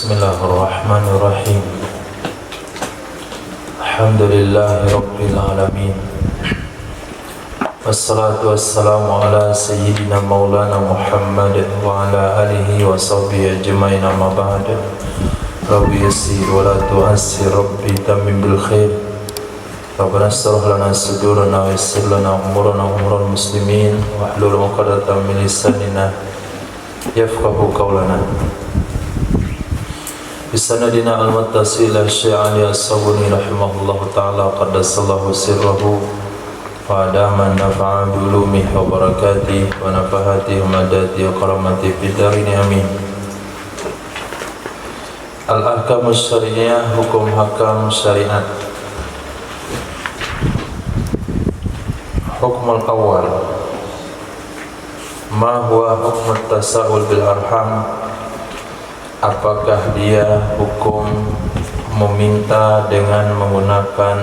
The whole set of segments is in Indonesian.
Bismillahirrahmanirrahim. Alhamdulillahi Rabbil Alamin. Wassalatu wassalamu ala Sayyidina Maulana Muhammad wa ala alihi wa sahbihi ajma'in, amma ba'd. Rabbi yassir wa la tu'assir, Rabbi tammim bil khair. Rabbana asrah lana sudurana wa yassir lana umurana umurul muslimin wa hlul 'uqdatam min lisanina yafqahu qawlana. Bisanadina al-muttasil Syekh Ali As-Sabuni rahimahullahu ta'ala qaddasallahu sirrahu wa adama nafa'a bi'ulumihi wa barakatihi wa nafahatihi wa madati wa karamati bidarini amin. Al-ahkamus syari'iyah, hukum hakam syariat. Hukmul awal, ma huwa hukmut tasa'ul bil arham. Apakah dia hukum meminta dengan menggunakan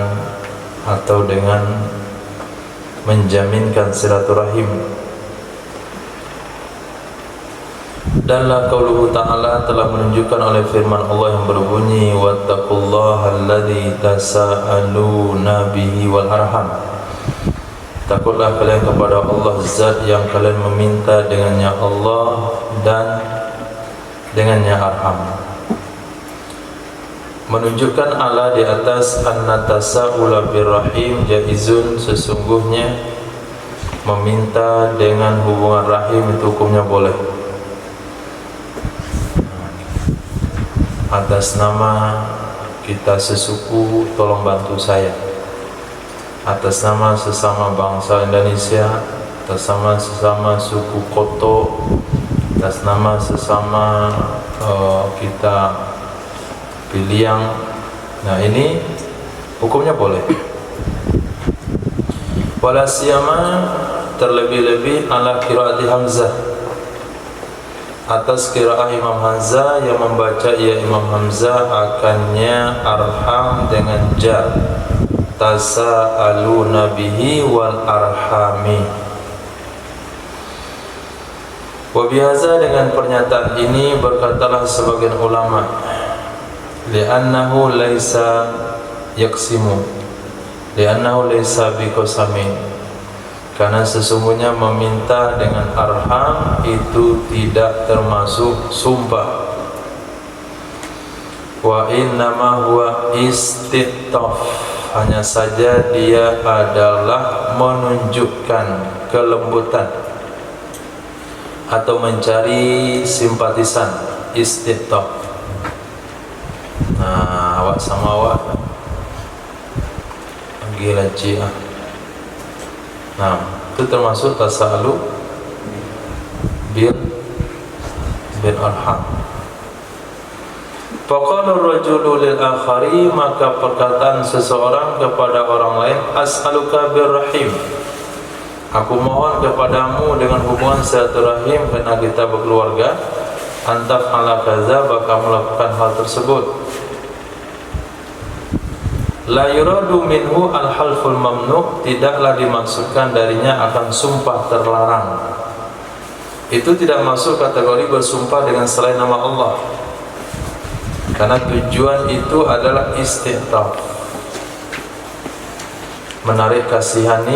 atau dengan menjaminkan silaturahim? Dan la qauluhu ta'ala telah menunjukkan oleh firman Allah yang berbunyi wattaqullaha alladzi tasaaluna bihi wal arham. Takutlah kalian kepada Allah, zat yang kalian meminta dengannya Allah dan dengannya arham. Menunjukkan ala di atas anna tasa'ula birrahim jaizun, sesungguhnya meminta dengan hubungan rahim itu hukumnya boleh. Atas nama kita sesuku, tolong bantu saya. Atas nama sesama bangsa Indonesia, atas nama sesama suku Koto, atas nama sesama kita Piliang. Nah, ini hukumnya boleh. Wala siyama, terlebih-lebih ala qiraati Hamzah, atas qiraah Imam Hamzah yang membaca ya Imam Hamzah akannya arham dengan jar, tasa'aluna bihi wal arhami. Wabihaza, dengan pernyataan ini berkatalah sebagian ulama, li'annahu laisa yaqsimu, li'annahu laisa biqasamin, karena sesungguhnya meminta dengan arham itu tidak termasuk sumpah. Wa innama huwa istitaf, hanya saja dia adalah menunjukkan kelembutan atau mencari simpatisan, istitaf. Nah, awak sama awak gila ciah. Nah, itu termasuk tasalu bil arham. Faqala ar-rajulu lil akhari, maka perkataan seseorang kepada orang lain, as'aluka birrahim, aku mohon kepadamu dengan hubungan silaturahim karena kita berkeluarga, antaf ala kaza, bakal melakukan hal tersebut. La yuradu minhu al-halful mamnu, tidaklah dimaksudkan darinya akan sumpah terlarang. Itu tidak masuk kategori bersumpah dengan selain nama Allah, karena tujuan itu adalah istitaf, menarik kasihan,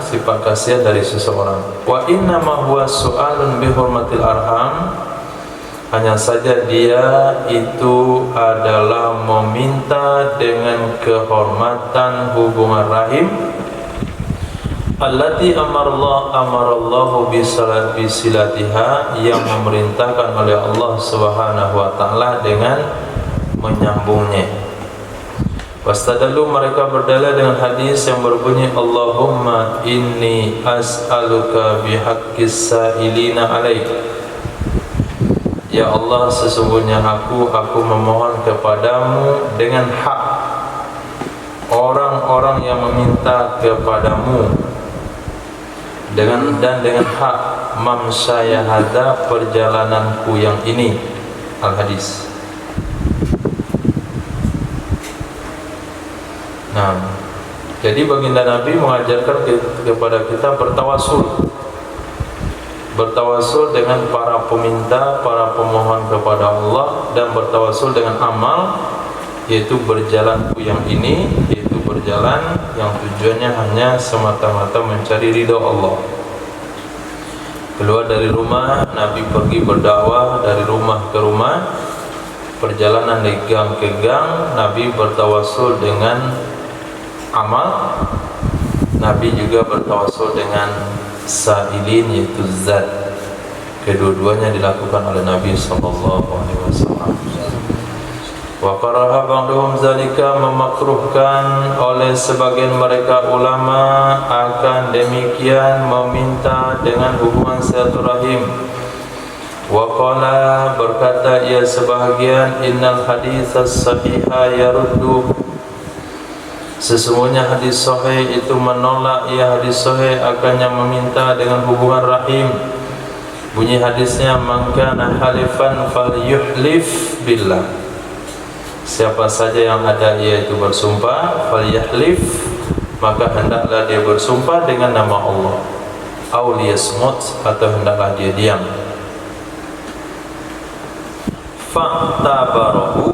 sifat kasihan dari seseorang. Wa inna ma huwa su'alun bi hurmatil arham, hanya saja dia itu adalah meminta dengan kehormatan hubungan rahim, allati amarallahu bisilatiha, yang memerintahkan oleh Allah Subhanahu wa ta'ala dengan menyambungnya. Wastadallu, mereka berdalil dengan hadis yang berbunyi Allahumma inni as'aluka bihaqqis sa'ilina alaik, ya Allah, sesungguhnya aku memohon kepadamu dengan hak orang-orang yang meminta kepadamu, dengan hak mamsyayahada, perjalananku yang ini. Al-hadis. Nah, jadi baginda Nabi mengajarkan kepada kita bertawasul bertawasul dengan para peminta, para pemohon kepada Allah, dan bertawasul dengan amal, yaitu berjalanku yang ini, yaitu berjalan yang tujuannya hanya semata-mata mencari ridha Allah. Keluar dari rumah, Nabi pergi berdakwah dari rumah ke rumah. Perjalanan dari gang ke gang, Nabi bertawasul dengan amal. Nabi juga bertawasul dengan sa'ilin, yaitu zat. Kedua-duanya dilakukan oleh Nabi SAW. Wa karaha ba'duhum zalika, memakruhkan oleh sebagian mereka ulama akan demikian meminta dengan hubungan silaturahim. Wa qala, berkata ia sebahagian, innal haditsas sahiha yaruddu, sesungguhnya hadis sahih itu menolak ia hadis sahih akannya meminta dengan hubungan rahim. Bunyi hadisnya, man kana halifan falyuhlif billah, siapa saja yang ada ia itu bersumpah, falyahlif, maka hendaklah dia bersumpah dengan nama Allah, aw liyasmut, atau hendaklah dia diam. Fa'tabarahu,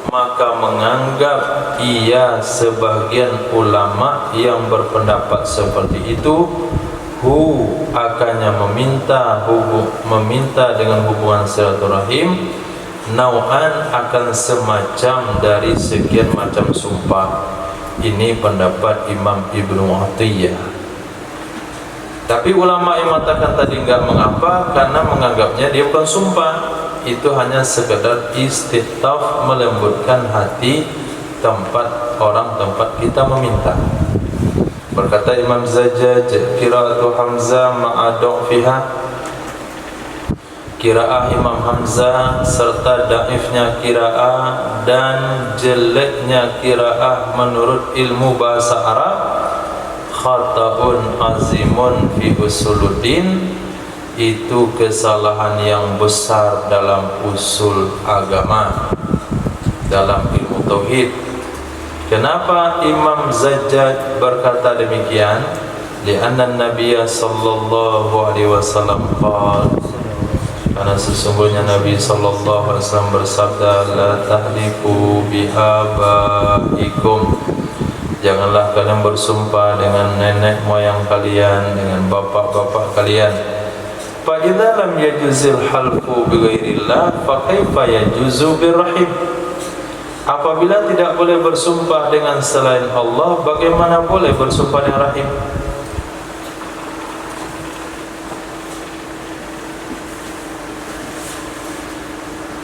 maka menganggap ia sebagian ulama yang berpendapat seperti itu, akannya meminta dengan hubungan silaturahim, nau'an, akan semacam dari sekian macam sumpah. Ini pendapat Imam Ibnu Atiyah. Tapi ulama yang mengatakan tadi enggak mengapa, karena menganggapnya dia bukan sumpah, itu hanya sekedar istitaf, melembutkan hati tempat kita meminta. Berkata Imam Zajjaj, qira'atu Hamzah ma'aduk fiha, qira'ah Imam Hamzah serta daifnya qira'ah dan jeleknya qira'ah menurut ilmu bahasa Arab, khata'un azimun fi usuluddin, itu kesalahan yang besar dalam usul agama, dalam ilmu tauhid. Kenapa Imam Zajjaj berkata demikian? Li'anna Nabiya sallallahu alaihi wasallam qala, karena sesungguhnya Nabi sallallahu alaihi wasallam bersabda, la tahlifu bihabaikum, janganlah kalian bersumpah dengan nenek moyang kalian, dengan bapak-bapak kalian. Fa idza lam yajuzil halfu bi ghairillah fa kaifa yajuzu birrahim, apabila tidak boleh bersumpah dengan selain Allah, bagaimana boleh bersumpah dengan rahim?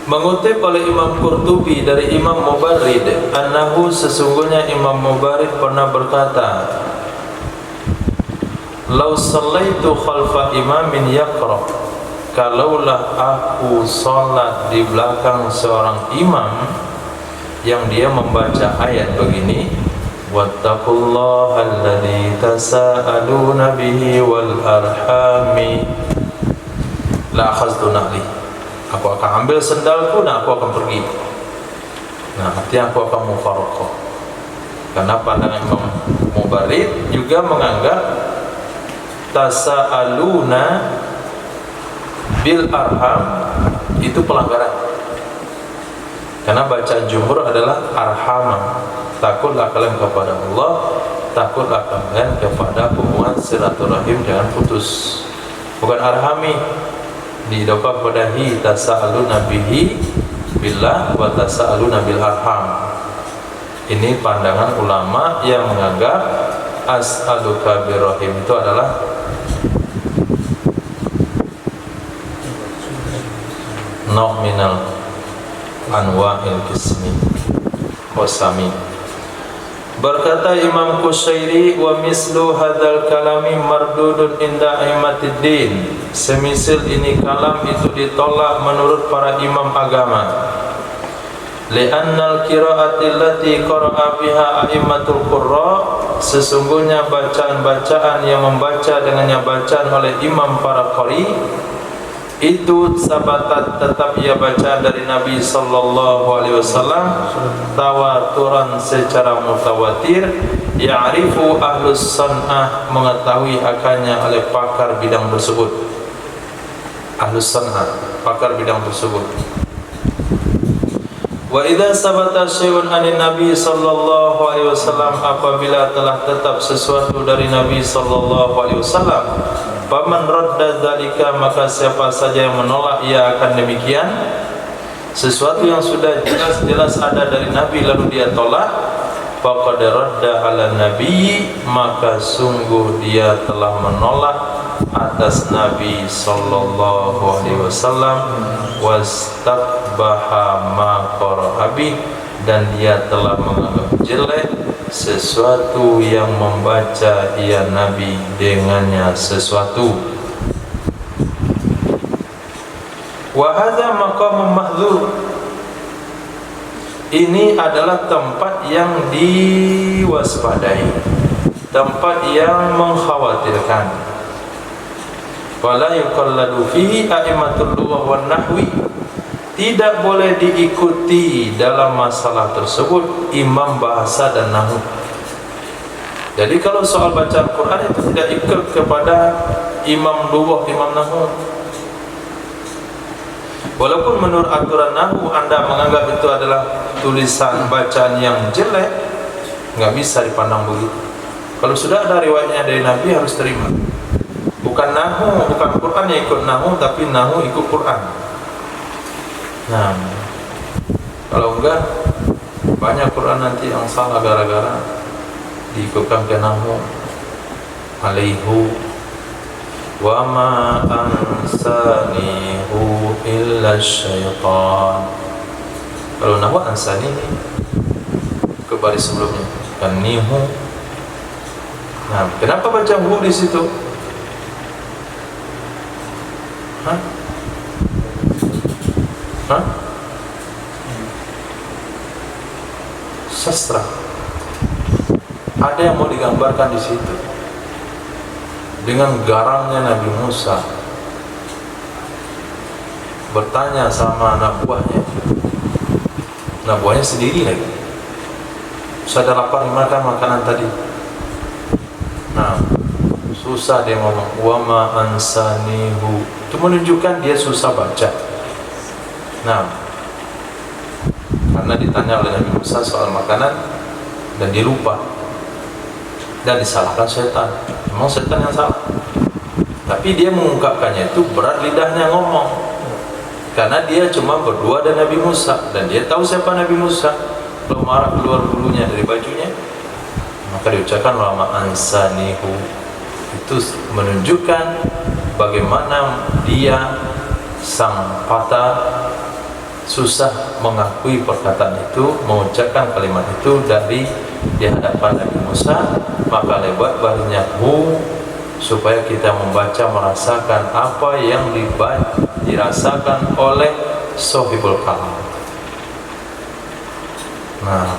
Mengutip oleh Imam Qurtubi dari Imam Mubarrid, annahu, sesungguhnya Imam Mubarrid pernah berkata, lau sallaitu khalfa imamin yaqra, kalaulah aku salat di belakang seorang imam yang dia membaca ayat begini, wattaqullaha alladzi tasaaluna bihi wal arhami, la akhadtu nahli, aku akan ambil sendalku dan aku akan pergi. Nah, artinya aku akan mufaraqah. Karena pandangan Imam Mubarrid juga menganggap tasaaluna bil arham itu pelanggaran. Karena bacaan jumhur adalah arhama, takutlah kalian kepada Allah, takutlah kalian kepada hubungan silaturahim jangan putus. Bukan arhami, diidafah pada hi, tasa'aluna bihi billah wa tasa'aluna bil arham. Ini pandangan ulama yang menganggap as'aluka birrahim itu adalah nominal anwa'il qismi qasami. Berkata Imam Qushairi, wa mislu hadzal kalami mardudun inda a'immatiddin, semisal ini kalam itu ditolak menurut para imam agama. Li'annal qira'ati allati qara'a biha a'immatul qurra, sesungguhnya bacaan-bacaan yang membaca dengannya bacaan oleh imam para qari, itu sabatat tetap ia baca dari Nabi sallallahu alaihi wasallam tawaturan secara mutawatir, ya'rifu ahlus san'ah, mengetahui akannya oleh pakar bidang tersebut. ahlus sanad, pakar bidang tersebut. Wa idza sabata syai'un 'anil Nabi sallallahu alaihi wasallam, apabila telah tetap sesuatu dari Nabi sallallahu alaihi wasallam, faman radda dzalika, maka siapa saja yang menolak ia akan demikian. Sesuatu yang sudah jelas-jelas ada dari Nabi lalu dia tolak, faqad radda 'ala nabi, maka sungguh dia telah menolak atas Nabi sallallahu alaihi wasallam, wastaqbaha ma qarabi, dan dia telah menganggap jelek sesuatu yang membaca ia Nabi dengannya sesuatu. Wa hadza maqamun mahdzur, ini adalah tempat yang diwaspadai, tempat yang mengkhawatirkan. Wala yuqalladu fihi a'immatul lughah wan nahwi, tidak boleh diikuti dalam masalah tersebut imam bahasa dan nahwu. Jadi kalau soal bacaan Quran itu tidak ikut kepada imam lughah, imam nahwu. Walaupun menurut aturan nahwu Anda menganggap itu adalah tulisan bacaan yang jelek, nggak bisa dipandang begitu. Kalau sudah ada riwayatnya dari Nabi harus terima. Bukan nahwu, bukan Quran yang ikut nahwu, tapi nahwu ikut Quran. Nah, kalau enggak, banyak Quran nanti yang salah gara-gara diikutkan ke nahwu. Alaihu wa ma ansanihu illa syaitan. Kalau nahwu ansani ke baris sebelumnya kan nihu. Nah, kenapa baca hu di situ? Hah? Sastra. Ada yang mau digambarkan di situ dengan garangnya Nabi Musa bertanya sama anak buahnya. Anak buahnya sendiri lagi. Sudah lapar makan makanan tadi. Nah, susah dia ngomong wa ma ansanihu. Itu menunjukkan dia susah baca. Nah, karena ditanya oleh Nabi Musa soal makanan dan dia lupa dan disalahkan setan. Memang setan yang salah, tapi dia mengungkapkannya itu berat lidahnya ngomong karena dia cuma berdua dan Nabi Musa, dan dia tahu siapa Nabi Musa. Kalau marah keluar bulunya dari bajunya, maka diucapkan wa ma ansanihu. Itu menunjukkan bagaimana dia sang patah susah mengakui perkataan itu, mengucapkan kalimat itu dari di hadapan Nabi Musa. Maka lebat barunya hu, supaya kita membaca merasakan apa yang dirasakan oleh Sohibul Kalam. Nah,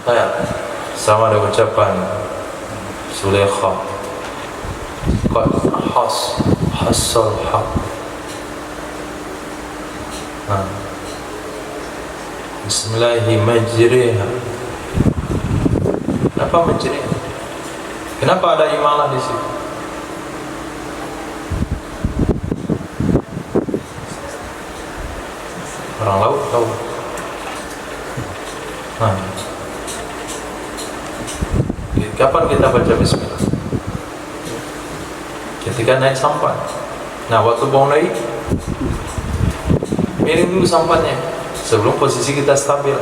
kayak sama ada ucapan Sulaikha, qad hasal haq. Nah, Bismillahirrahmanirrahim. Kenapa majriha? Kenapa ada imalah di situ? Orang laut tahu. Nah, kapan kita baca bismillah? Ketika naik sampan. Nah, waktu mau naik, miring dulu sampannya sebelum posisi kita stabil.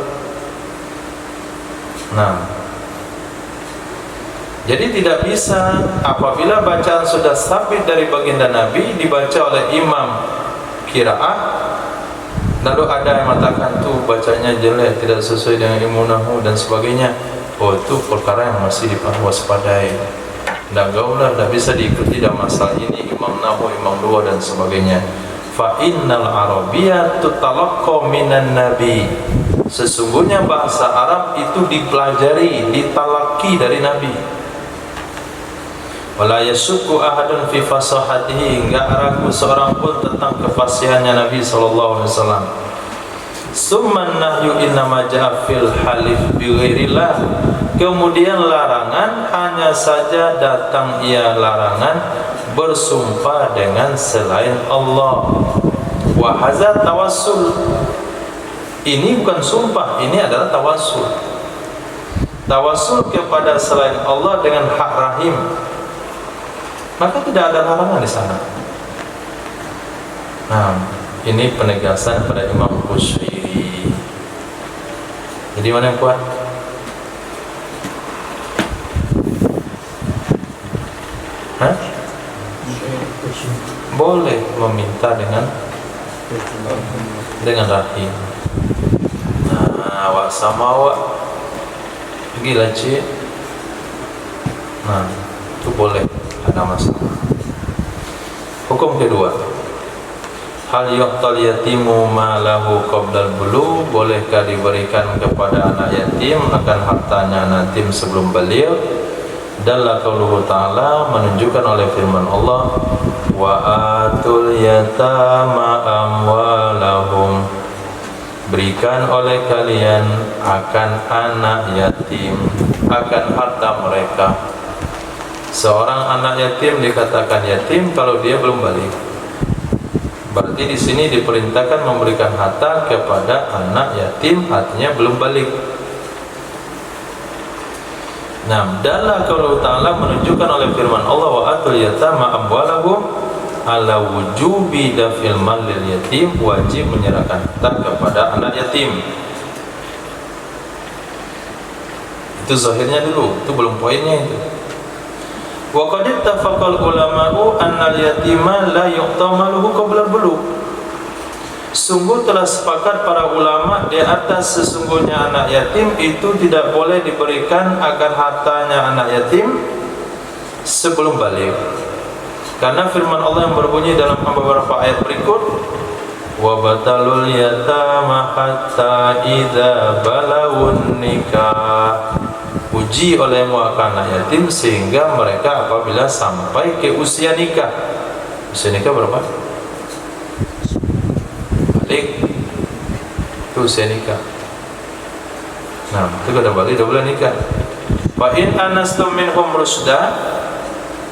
Nah, jadi tidak bisa apabila bacaan sudah stabil dari baginda Nabi dibaca oleh imam qiraah, lalu ada yang mengatakan tuh bacanya jelek, tidak sesuai dengan ilmu nahwu dan sebagainya. Oh, itu perkara yang masih diwaspadai. Tidak gaulah, tidak bisa diikuti dalam masalah ini imam nahwu, imam lughah dan sebagainya. Fa innal arabiyyah tutalaqqa minan nabi. Sesungguhnya bahasa Arab itu dipelajari, ditalaki dari Nabi. Wala yashukku ahadun fi fasahatihi, enggak ragu seorang pun tentang kefasihannya Nabi sallallahu alaihi wasallam. Summan nahyu innama ja'a fil halif bi ghairillah. Kemudian larangan, hanya saja datang ia larangan bersumpah dengan selain Allah. Wa hadza tawassul. Ini bukan sumpah, ini adalah tawassul. Tawassul kepada selain Allah dengan hak rahim. Maka tidak ada larangan di sana. Nah, ini penegasan pada Imam Busiri. Jadi mana yang kuat? Hah? Boleh meminta dengan rahim. Nah, wa samawa gila cik. Nah, itu boleh, ada masalah. Hukum kedua, hal yuqtal yatimu ma lahu qabdal bulu, bolehkah diberikan kepada anak yatim akan hartanya anak yatim sebelum baligh? Dalla qauluhu ta'ala, menunjukkan oleh firman Allah, wa atul yatama amwalahum, berikan oleh kalian akan anak yatim akan harta mereka. Seorang anak yatim dikatakan yatim kalau dia belum balik. Berarti di sini diperintahkan memberikan harta kepada anak yatim, artinya belum balik. Nah, dalil qaul ta'ala menunjukkan oleh firman Allah, wa atul yatama amwalahum, ala wujubi daf'il mal lil yatim, wajib menyerahkan harta kepada anak yatim. Itu zahirnya dulu, itu belum poinnya itu. Wa qad ittafaqal ulama'u anna al-yatima la yuqtamaluhu qabla al-bulugh. Sungguh telah sepakat para ulama di atas sesungguhnya anak yatim itu tidak boleh diberikan akan hartanya anak yatim sebelum balik. Karena firman Allah yang berbunyi dalam beberapa ayat berikut, wa batalul yatama hatta idza balawun nikah, uji olehmu akan anak yatim sehingga mereka apabila sampai ke usia nikah. Usia nikah berapa? Balik. Itu usia nikah. Nah, itu kada balik, dah boleh nikah. Fa in anastum minhum rusda,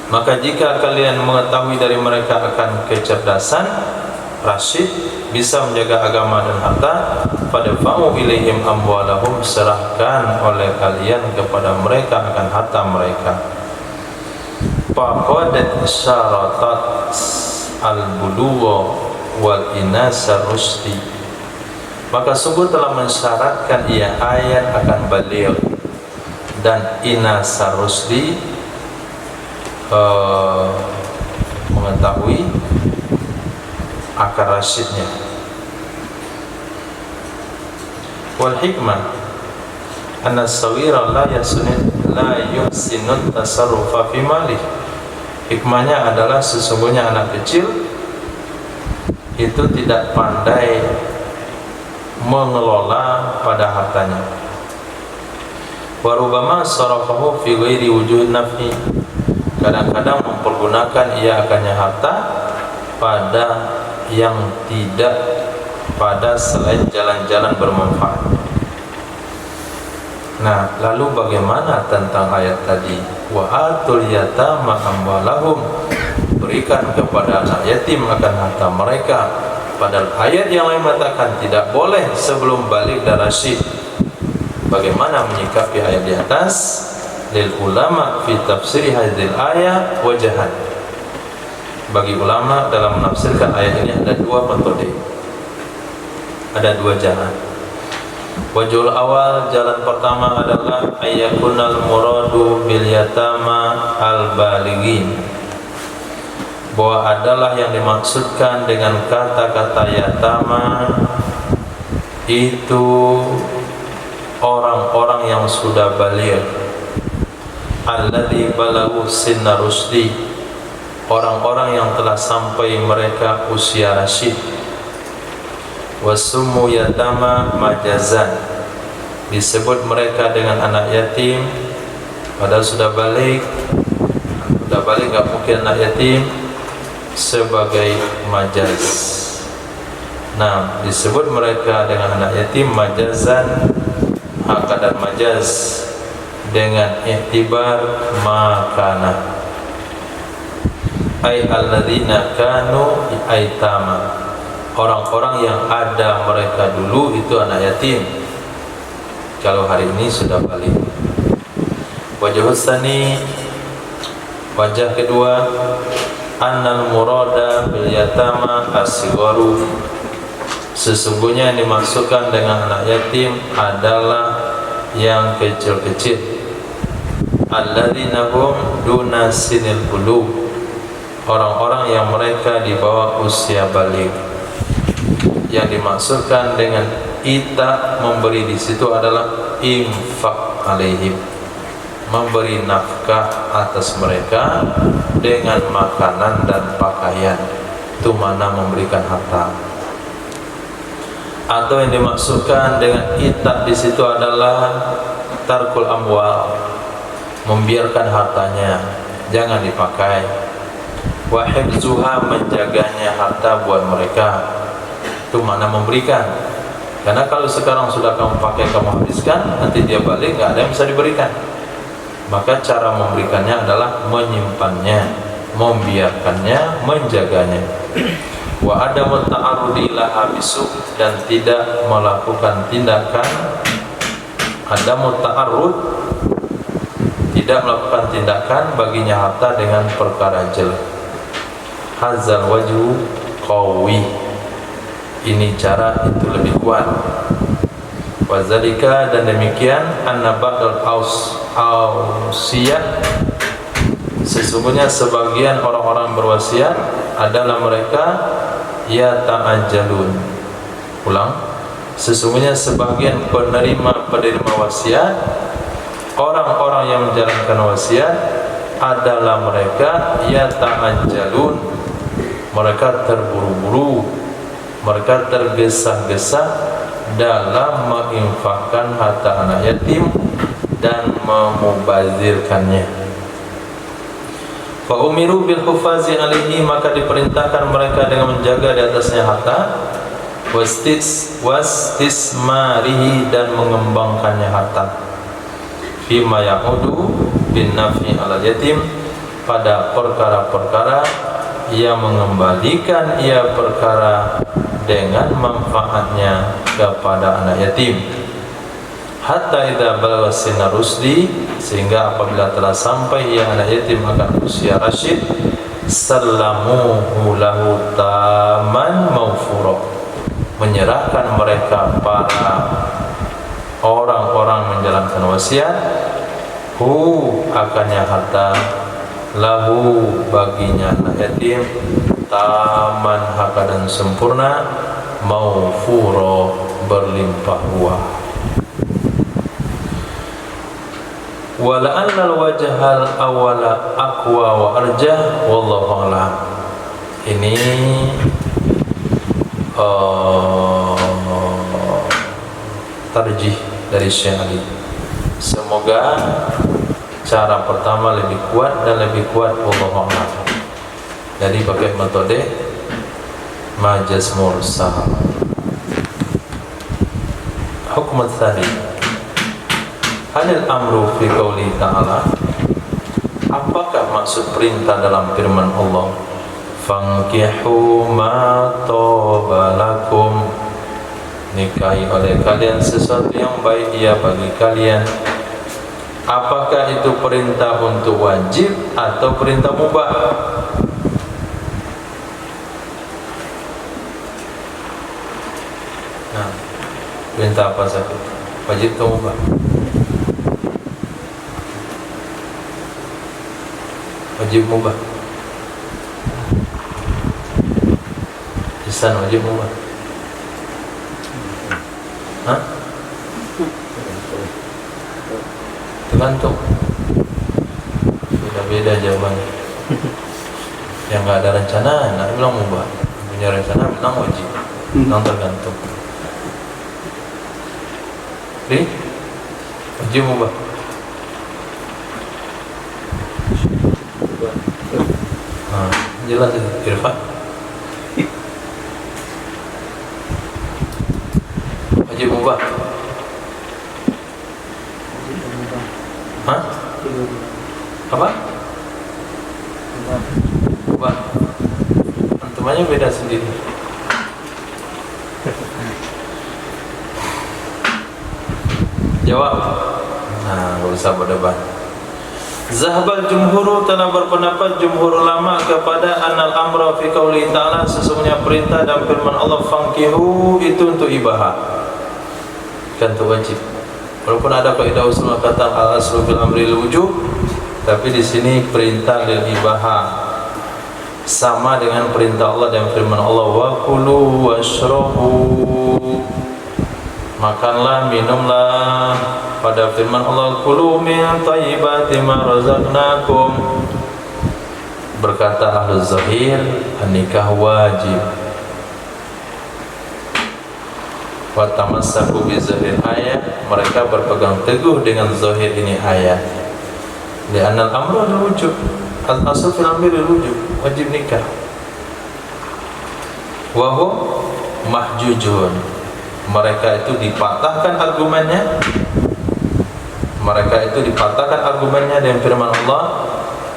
maka jika kalian mengetahui dari mereka akan kecerdasan, rasyid, bisa menjaga agama dan harta, pada fa'u ilaihim amwalahum, serahkan oleh kalian kepada mereka akan harta mereka. Faqad syaratat al-buluwa wal inasa rusdi, maka sungguh telah mensyaratkan ia ayat akan baligh dan inasa rusdi, mengetahui akar rasyidnya. Wal hikmah anna as-saghira la yuhsinu tasarrufa fi malih. Hikmahnya adalah sesungguhnya anak kecil itu tidak pandai mengelola pada hartanya. Wa rubbama sarafahu fi ghairi wujud nafi, kadang-kadang mempergunakan ia akannya harta pada yang tidak pada selain jalan-jalan bermanfaat. Nah, lalu bagaimana tentang ayat tadi? Wa atul yatama amwalahum, berikan kepada anak yatim akan harta mereka. Padahal ayat yang lain mengatakan tidak boleh sebelum balik dan rasyid. Bagaimana menyikapi ayat di atas? Lil ulama fi tafsir hadhil ayat wajahan. Bagi ulama dalam menafsirkan ayat ini ada dua metode, ada dua jalan. Wajhul awal, jalan pertama adalah ayyakunal muradu bil yatama al balighin, bahwa adalah yang dimaksudkan dengan kata-kata yatama itu orang-orang yang sudah baligh, alladzi balaghu sinna rusdi, orang-orang yang telah sampai mereka usia rasyid. Wasummu yatama majazan, disebut mereka dengan anak yatim padahal sudah balik. Sudah balik enggak mungkin anak yatim, sebagai majaz. Nah, disebut mereka dengan anak yatim majazan, hak dan majaz, dengan iktibar makana, ay alladzina kanu aitama, orang-orang yang ada mereka dulu itu anak yatim. Kalau hari ini sudah balik. Wajah tsani, wajah kedua, annal murada bil yatama as-sigharu, sesungguhnya yang dimaksudkan dengan anak yatim adalah yang kecil-kecil. Alladzina hum duna sinil bulugh, orang-orang yang mereka di bawah usia balik. Yang dimaksudkan dengan ita memberi di situ adalah infak alaihim, memberi nafkah atas mereka dengan makanan dan pakaian. Itu mana memberikan harta. Atau yang dimaksudkan dengan ita di situ adalah tarkul amwal, membiarkan hartanya, jangan dipakai. Wa hifzuha, menjaganya harta buat mereka. Itu mana memberikan. Karena kalau sekarang sudah kamu pakai, kamu habiskan, nanti dia balik nggak ada yang bisa diberikan. Maka cara memberikannya adalah menyimpannya, membiarkannya, menjaganya. Wa adamu ta'arrudi laha bisu, dan tidak melakukan tindakan adamu ta'arrud, tidak melakukan tindakan baginya harta dengan perkara jelek. Hazal wajhu qawi, ini cara itu lebih kuat. Wazalika, dan demikian, anna ba'dal ausiyah, sesungguhnya sebagian orang-orang berwasiat adalah mereka ya ta'ajjalun. Ulang, sesungguhnya sebagian penerima wasiat, orang-orang yang menjalankan wasiat adalah mereka ya ta'ajjalun, mereka terburu-buru, mereka tergesa-gesa dalam menginfakkan harta anak yatim dan memubazirkannya. Fa umiru bil hufazi alaihi, maka diperintahkan mereka dengan menjaga di atasnya harta, wastismarihi, dan mengembangkannya harta, fima ya'udu bin nafi alal yatim, pada perkara-perkara yang mengembalikan ia perkara dengan manfaatnya kepada anak yatim. Hatta idza balagha sinna rusdi, sehingga apabila telah sampai ia anak yatim akan usia rasyid, sallamuhu lahu taman maufura, menyerahkan mereka para orang-orang menjalankan wasiat, hu akannya harta, lahu baginya anak yatim, taman haka dan sempurna, maufuro berlimpah ruah. Wala'annal wajhal awala aqwa wa arjah, wallahu a'lam. Ini tarjih dari Syekh Ali. Semoga cara pertama lebih kuat dan lebih kuat, wallahu a'lam. Jadi pakai metode majaz mursal. Hukum tadi, halil amru fi qouli ta'ala, apakah maksud perintah dalam firman Allah, fankihu ma taba lakum, nikahi oleh kalian sesuatu yang baik ia bagi kalian. Apakah itu perintah untuk wajib atau perintah mubah? Nah, perintah apa saja? Wajib atau mubah? Wajib mubah. Ihsan wajib mubah. Hah? Tergantung. Beda-beda jawabannya. Yang nggak ada rencana, nah bilang mubah. Punya rencana, bilang wajib. Bilang tergantung. Wajib mubah. Nah, jelas itu, Irfan. Wajib mubah. Apa? Ubah. Antum aja beda sendiri. Jawab. Nah, gak usah berdebat. Zahabal jumhuru, telah berpendapat jumhur ulama kepada anal amra fi qauli ta'ala, sesungguhnya perintah dan firman Allah fankihu itu untuk ibahah, kan itu wajib. Walaupun ada kaidah usul kata al aslu fil amri lil wujub, tapi di sini perintah lil ibahah, sama dengan perintah Allah dan firman Allah wa kulu washrabu, makanlah minumlah. Pada firman Allah kulu min thayyibati ma razaqnakum, berkata ahlu zahir nikah wajib. Wa tamassaku bi zahir ayat, mereka berpegang teguh dengan zahir ini ayat. Li'anna al-amru lil wujub, al-asl fil amri lil wujub, wajib nikah. Wa hum mahjujun, mereka itu dipatahkan argumennya. Mereka itu dipatahkan argumennya dengan firman Allah,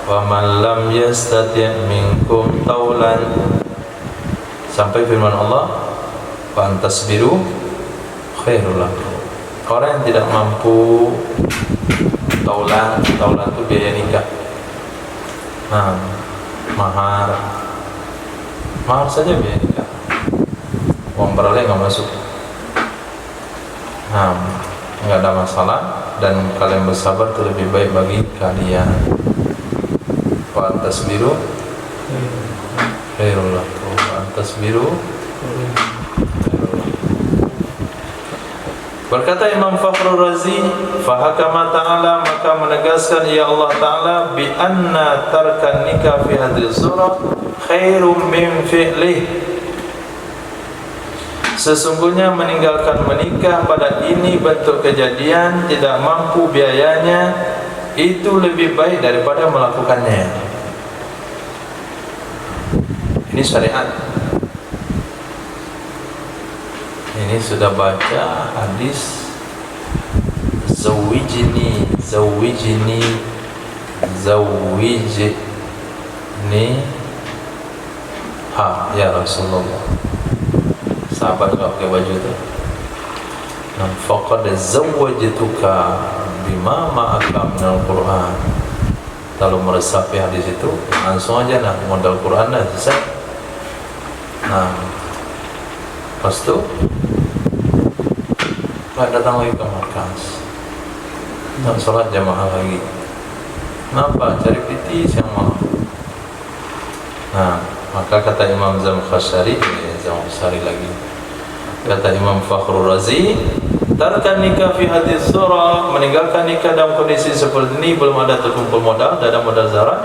wa man lam yastati' minkum taulan, sampai firman Allah, wa antasbiru khairul lakum. Orang yang tidak mampu taulan itu biaya nikah. Nah, mahar saja biaya nikah. Uang beralih nggak masuk. Nah, nggak ada masalah, dan kalian bersabar itu lebih baik bagi kalian. Wa antasbiru khairul lakum, wa antasbiru. Berkata Imam Fakhrur Razi, fahakama ta'ala, maka menegaskan ya Allah Ta'ala, bi anna tarkan nikah fi hadhihi surah khairum min fi'lih, sesungguhnya meninggalkan menikah pada ini bentuk kejadian tidak mampu biayanya itu lebih baik daripada melakukannya. Ini syariat. Ini sudah baca hadis zawijni ya Rasulullah. Sahabat enggak pakai baju itu. Nam faqad zawwajtuka bima ma'aka minal Qur'an. Kalau meresapi hadis itu langsung aja nah modal Quran dah selesai. Nah, pas itu nggak datang lagi ke markas, nggak sholat jamaah lagi. Kenapa? Cari PT yang mahal. Nah, maka kata Imam Zamkhsyari lagi, kata Imam Fakhrur Razi, tarkan nikah fi hadis surah, meninggalkan nikah dalam kondisi seperti ini, belum ada terkumpul modal, tidak ada modal zarat.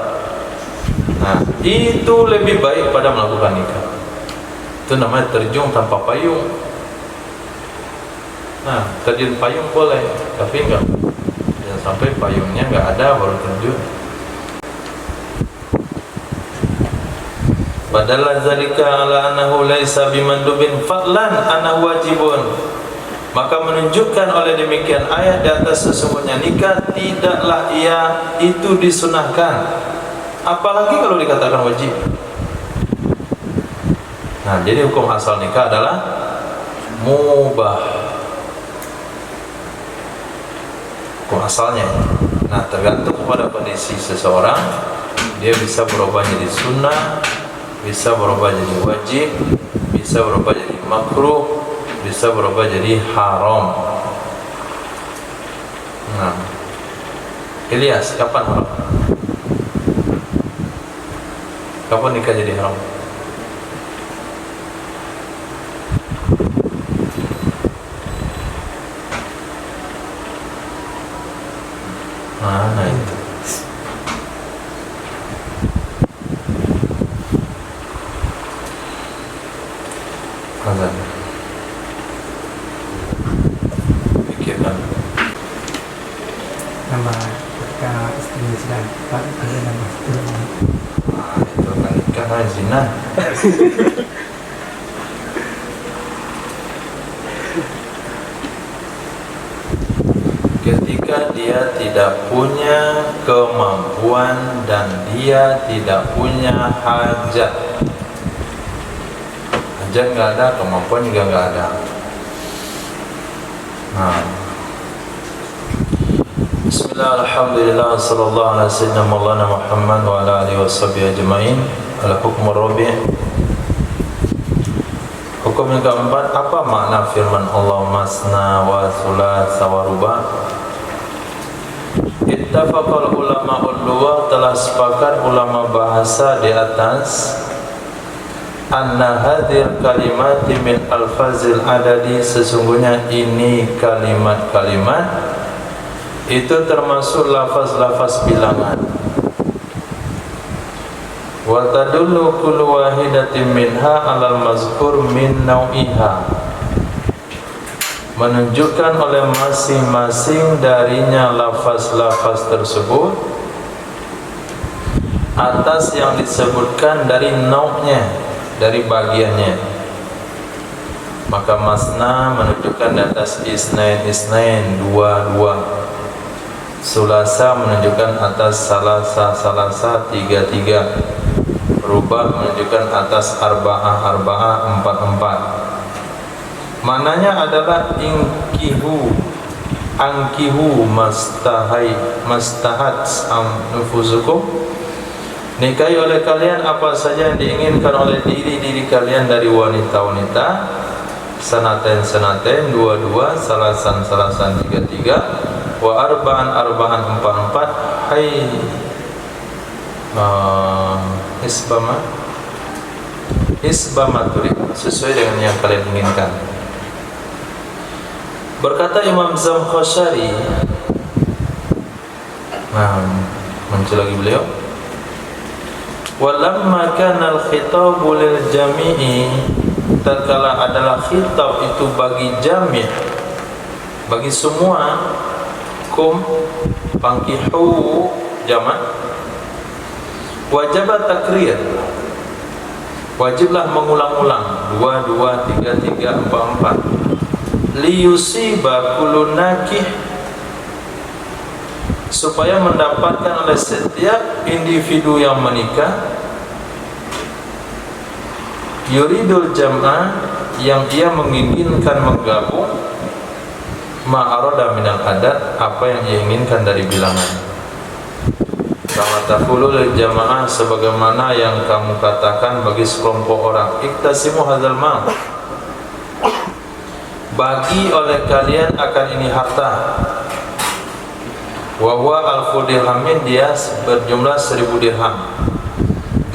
Nah, itu lebih baik pada melakukan nikah. Itu namanya terjun tanpa payung. Nah, terjun payung boleh, tapi enggak, jangan sampai payungnya enggak ada baru terjun. Padahal zalika ala annahu laisa bimandubin fadlan annahu wajibun. Maka menunjukkan oleh demikian ayat di atas sesungguhnya nikah tidaklah ia itu disunahkan, apalagi kalau dikatakan wajib. Nah, jadi hukum asal nikah adalah mubah. Hukum asalnya. Nah, tergantung pada kondisi seseorang, dia bisa berubah jadi sunnah, bisa berubah jadi wajib, bisa berubah jadi makruh, bisa berubah jadi haram. Nah, Ilyas, kapan haram? Kapan nikah jadi haram? Mana itu? Azan. Pikirkan. Nama ketika istrinya sedang ada nama itu. Nah, itu kan nikah zina. Ketika dia tidak punya kemampuan dan dia tidak punya hajat. Hajat nggak ada, kemampuan juga nggak ada. Nah, Bismillah, alhamdulillah, sallallahu ala sayyidina maulana Muhammad wa ala alihi washabihi ajma'in. Al-hukmu rabi'. Hukum yang keempat, apa makna firman Allah masna wa thulatsa wa ruba'? Ittafaqal ulama'ul lugha, telah sepakat ulama bahasa di atas anna hadhil kalimati min alfazil adadi, sesungguhnya ini kalimat-kalimat itu termasuk lafaz-lafaz bilangan. Wa tadullu kullu wahidatin minha 'alal mazkur min nau'iha, menunjukkan oleh masing-masing darinya lafaz-lafaz tersebut atas yang disebutkan dari nau'nya, dari bagiannya. Maka masna menunjukkan di atas isnain, dua. Sulasa menunjukkan atas salasa, tiga. Rubah menunjukkan atas arba'ah, empat. Mananya adalah angkihu mastahat nufusukum, nikahi oleh kalian apa saja yang diinginkan oleh diri kalian dari wanita-wanita, sanaten, dua, salasan, tiga, wa arba'an, empat. Hai isbama turid, sesuai dengan yang kalian inginkan. Berkata Imam Zamkhsyari, muncul lagi beliau, walamma kana al-khitabu lil jami'i, tatkala adalah khitab itu bagi jami', bagi semua, kum pangkihu jama', wajib takrir, wajiblah mengulang-ulang, dua, tiga, empat. Liyusiba kullu nakih, supaya mendapatkan oleh setiap individu yang menikah, yuridul jam'a, yang ia menginginkan menggabung, ma'arada minal adat, apa yang ia inginkan dari bilangan. Kama taqulul jamaah, sebagaimana yang kamu katakan bagi sekelompok orang, iktasimu hadzal mal, bagi oleh kalian akan ini harta. Wa huwa alfu dirhamin, dia berjumlah 1000 dirham.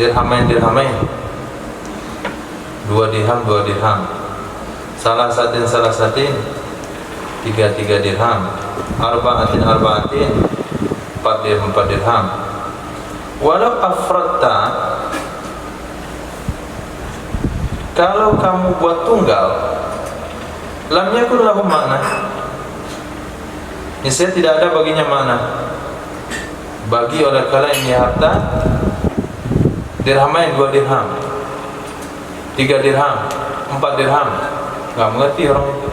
Dirhamain, 2 dirham. Salasatin, 3 dirham. Arba'atin, 4 dirham. Walau afratta, kalau kamu buat tunggal, lam yakun lahu makna, niscaya tidak ada baginya makna. Bagi oleh kalian ini harta, dirhamain 2 dirham, 3 dirham, 4 dirham, nggak mengerti orang itu.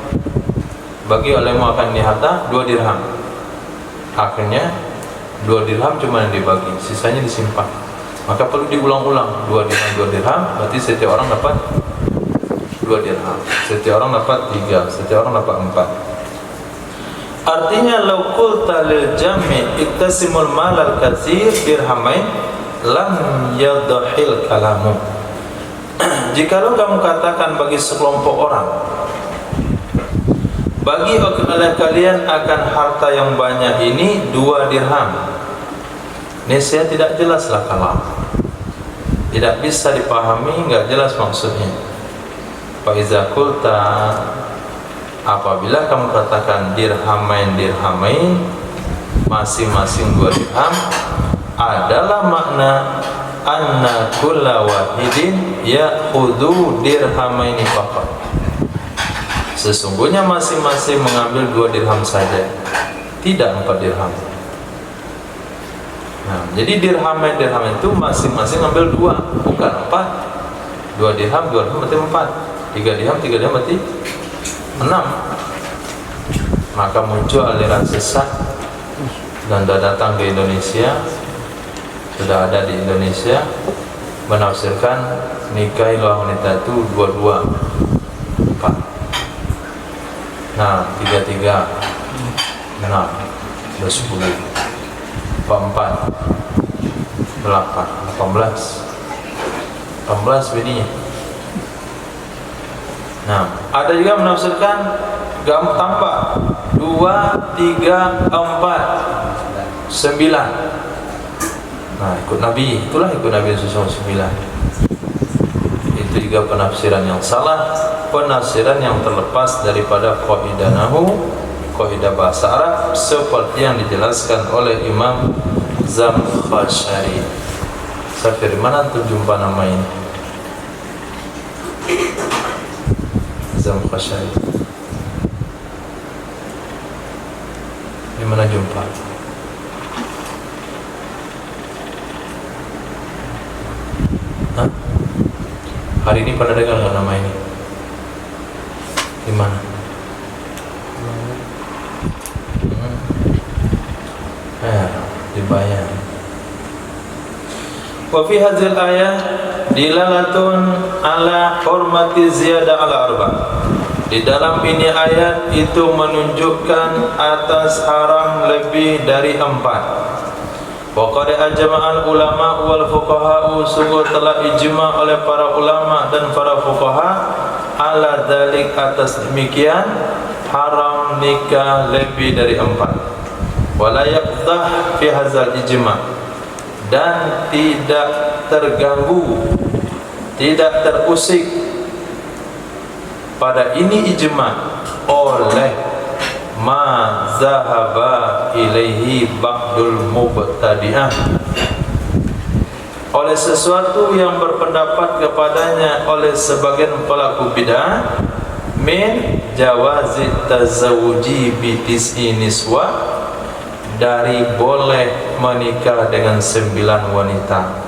Bagi olehmu akan ini harta 2 dirham, akhirnya 2 dirham cuma yang dibagi, sisanya disimpan. Maka perlu diulang-ulang, 2 dirham, berarti setiap orang dapat 2 dirham, setiap orang dapat 3, setiap orang dapat 4. Artinya law qulta lil jami' iktasimul malal katsir dirhamain lam yadhil kalamu. Jikalau kamu katakan bagi sekelompok orang, bagi oleh kalian akan harta yang banyak ini 2 dirham, niscaya tidak jelaslah kalam, tidak bisa dipahami, enggak jelas maksudnya. Fa iza qulta, apabila kamu katakan dirhamain, masing-masing 2 dirham, adalah makna anna kulla wahidin ya'khudhu dirhamaini faqat, sesungguhnya masing-masing mengambil 2 dirham saja, tidak 4 dirham. Nah, jadi dirhamain itu masing-masing ambil 2, bukan 4. 2 dirham berarti 4, 3 dirham berarti 6. Maka muncul aliran sesat dan sudah datang ke Indonesia, sudah ada di Indonesia, menafsirkan nikahilah wanita itu 22, 4. Nah, 33, 6, 10, 44, 8, 18 bininya. Nah, ada juga menafsirkan tambah 2, 3, 4, 9. Nah, ikut Nabi, itulah ikut Nabi Yesus 9. Itu juga penafsiran yang salah, penafsiran yang terlepas daripada qaidah nahwu, qaidah bahasa Arab, seperti yang dijelaskan oleh Imam Zamkhsyari. Safir, mana antum jumpa nama ini? Zamkhsyari. Di mana jumpa? Hah? Hari ini pada dengar nggak nama ini? Di mana? Dibayar. Wa fi hadzal ayah dilalatun ala hormati ziyadah ala arba. Di dalam ini ayat itu menunjukkan atas haram lebih dari 4. Wa qad ajma'al ulama wal fuqaha, sungguh telah ijma oleh para ulama dan para fuqaha ala dzalik, atas demikian haram nikah lebih dari 4. Wala yaqdah fi hadzal ijma, dan tidak terganggu, tidak terusik pada ini ijma oleh ma zahaba ilaihi ba'dul mubtadi'ah, oleh sesuatu yang berpendapat kepadanya oleh sebagian pelaku bid'ah, min jawazi tazawuji bi tis'i niswa, dari boleh menikah dengan 9 wanita,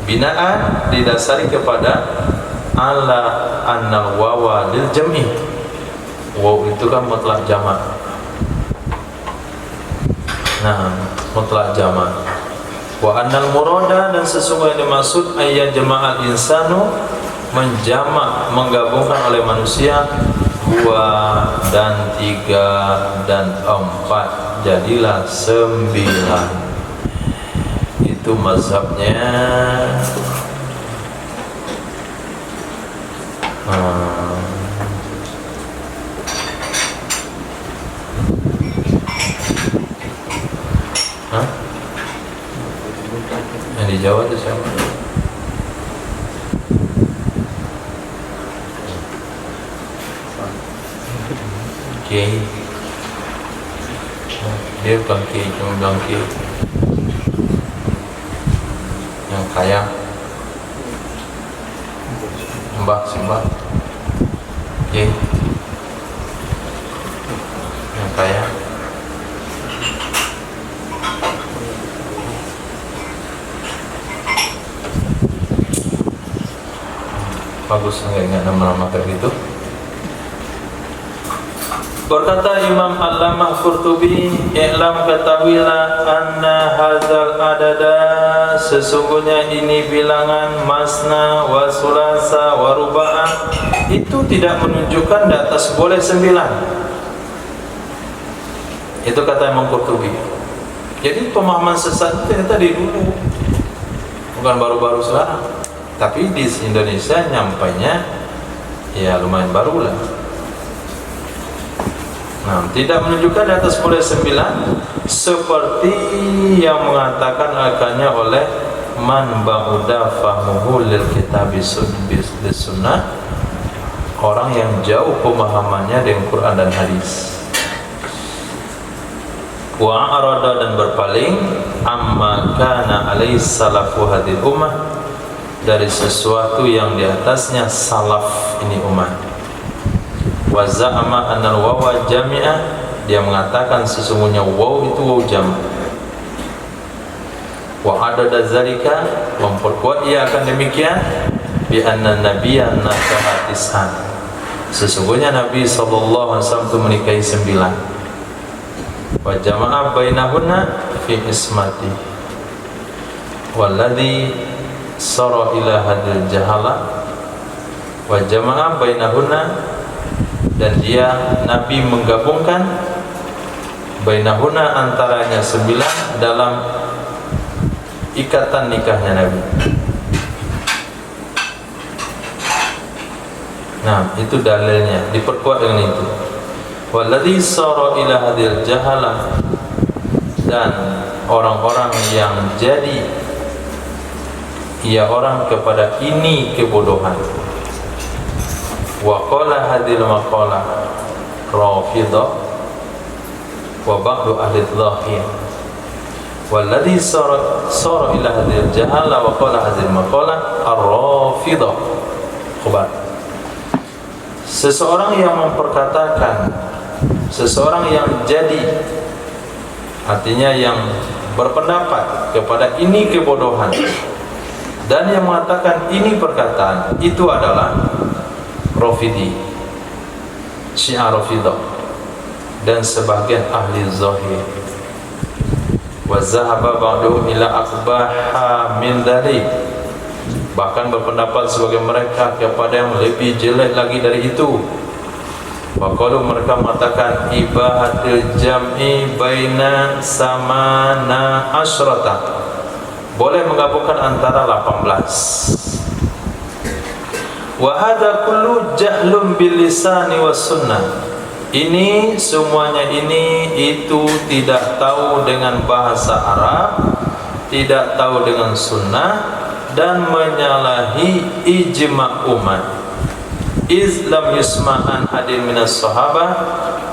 binaan didasari kepada ala annal wawa lil jam'i. Waw itu kan mutlak jamak. Nah, mutlak jamak. Wa annal murada, dan sesungguhnya dimaksud ayat jama'al insanu, menjamak, menggabungkan oleh manusia 2 dan 3 dan 4, jadilah 9. Itu mazhabnya yang di Jawa itu siapa? Kiai. Dia bukan kiai, cuma bilang kiai. Yang kaya, mbak, simbah, kiai. Yang kaya. Bagus enggak nama-nama kayak gitu. Berkata Imam Allamah Qurtubi, "I'lam, ketahuilah, anna hadzal adada, sesungguhnya ini bilangan masna wa sulasa wa ruba'ah, itu tidak menunjukkan di atas boleh 9." Itu kata Imam Qurtubi. Jadi pemahaman sesat itu ternyata dari dulu, bukan baru-baru sekarang. Tapi di Indonesia nyampainya ya lumayan baru lah. Nah, tidak menunjukkan di atas boleh 9, seperti yang mengatakan akannya oleh man ba'uda fahmuhu lil kitabi sunnah, orang yang jauh pemahamannya dengan Quran dan hadis. Wa arada, dan berpaling, amma kana alaihi salafu hadil ummah, dari sesuatu yang di atasnya salaf ini umat. Wa za'ama annal wawa jami'ah, dia mengatakan sesungguhnya waw itu waw jam'. Wa adada zalika, memperkuat ia akan demikian, bi anna nabiyyan nakaha tis'an, sesungguhnya Nabi SAW itu menikahi 9. wa jama'a bainahunna fi ismati walladhi sara ila hadil jahala wa jama'a bainahunna, dan dia Nabi menggabungkan bainahunna antaranya 9 dalam ikatan nikahnya Nabi. Nah, itu dalilnya, diperkuat dengan itu. Walladzi sara ila hadil jahalah, dan orang-orang yang jadi ia orang kepada ini kebodohan. Wa qala hadil maqalah Rafidah wa ba'du ahli dhahir. Walladzi sara ila hadil jahalah wa qala hadil maqalah ar-Rafidah. Khabar. Seseorang yang memperkatakan, seseorang yang jadi, artinya yang berpendapat kepada ini kebodohan, dan yang mengatakan ini perkataan, itu adalah Rafidi, Syiah Rafidah, dan sebagian ahli zahir. Wa zahaba ba'du ila aqbaha min dzalik, bahkan berpendapat sebagai mereka kepada yang lebih jelek lagi dari itu. Waqalu, mereka mengatakan ibahatul jam'i baina samana asyrata, boleh menggabungkan antara 18. Wa hadza kullu jahlun bil lisani was sunnah, ini semuanya itu tidak tahu dengan bahasa Arab, tidak tahu dengan sunnah, dan menyalahi ijma' umat. Islam yusma'an hadin minas sahabah,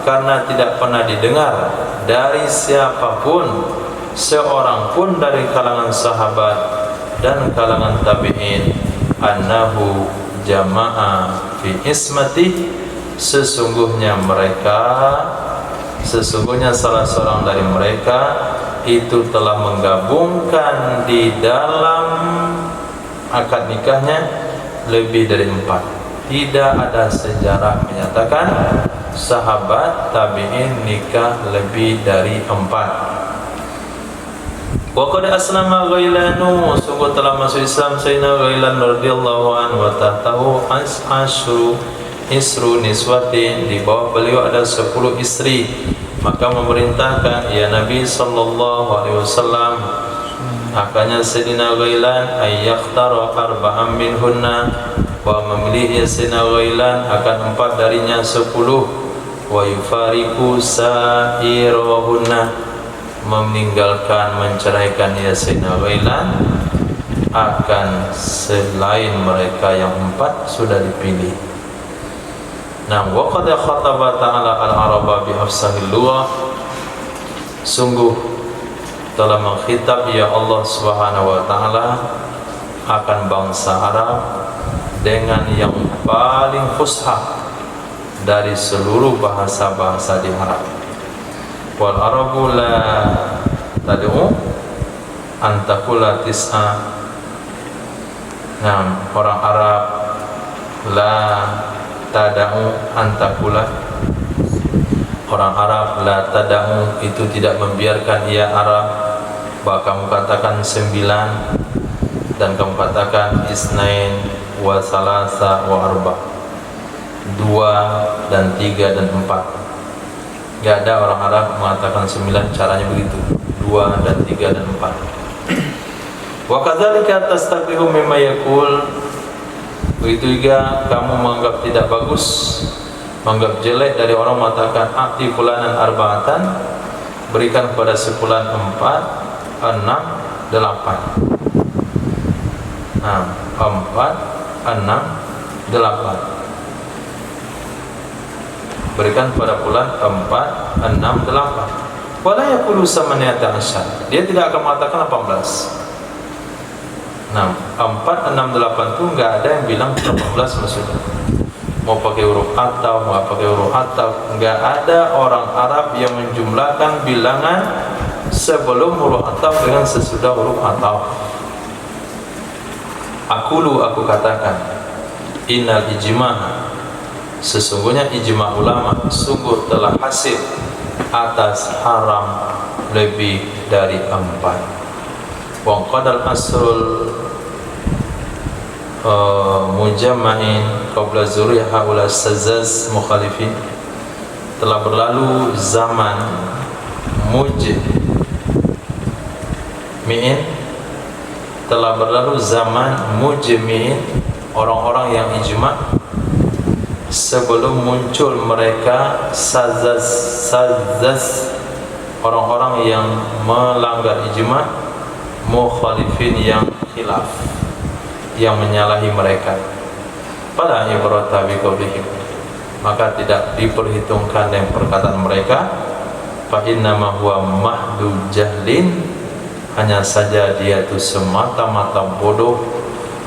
karena tidak pernah didengar dari siapapun, seorang pun dari kalangan sahabat dan kalangan tabi'in, annahu jama'a fi ismati, sesungguhnya salah seorang dari mereka itu telah menggabungkan di dalam akad nikahnya lebih dari 4. Tidak ada sejarah menyatakan sahabat tabi'in nikah lebih dari 4. Wa qad aslama Ghailanu, sungguh telah masuk Islam Sayyidina Ghailan radhiyallahu anhu, wa tahtahu isru niswatin, di bawah beliau ada 10 istri. Maka memerintahkan ya Nabi sallallahu alaihi wasallam akannya Sayyidina Ghailan ayyakhtara arba'am minhunna, wa memilih Sayyidina Ghailan akan 4 darinya 10, wa yufariqu sa'irahunna, meninggalkan menceraikan Sayyidina Ghailan akan selain mereka yang 4 sudah dipilih. Nah, wa qad khataba ta'ala al-araba bi afsahil lughah, sungguh telah mengkhitab ya Allah Subhanahu wa taala akan bangsa Arab dengan yang paling fusha dari seluruh bahasa-bahasa di Arab. Wal arabu la tad'u an taqula tis'a. Nah, orang Arab la tad'u an taqula, orang Arab la tad'u itu tidak membiarkan ya Arab bahkan kamu katakan 9 dan kamu katakan isnain wa salasa wa arba, 2 dan 3 dan 4. Gak ada orang Arab mengatakan 9 caranya begitu, 2 dan 3 dan 4. Wa kadzalika tastaqihu mimma yaqul, begitu juga kamu menganggap tidak bagus, menganggap jelek dari orang mengatakan aqti fulanan arba'atan, berikan kepada sepulan 4, 6, 8. Nah, 4, 6, 8. Berikan pada bulan 4, 6, 8. Wala yaqulu samaniyata asyar, dia tidak akan mengatakan 18. Nah, 4, 6, 8 itu enggak ada yang bilang 18 maksudnya. Mau pakai huruf atau mau pakai huruf atau, enggak ada orang Arab yang menjumlahkan bilangan sebelum huruf atau dengan sesudah huruf atau. Aku katakan innal ijma', sesungguhnya ijma' ulama sungguh telah hasil atas haram lebih dari 4. Wa qadal asrul mujamma'in qabla zuri haula sazaz mukhalifin, telah berlalu zaman mujmi'in, telah berlalu zaman mujmi'in, orang-orang yang ijma' sebelum muncul mereka sazaz, orang-orang yang melanggar ijma', mukhalifin yang khilaf, yang menyalahi mereka. Fala ibrata biqaulihim, maka tidak diperhitungkan dengan perkataan mereka. Fa innama huwa mahdu jahlin, hanya saja dia itu semata-mata bodoh,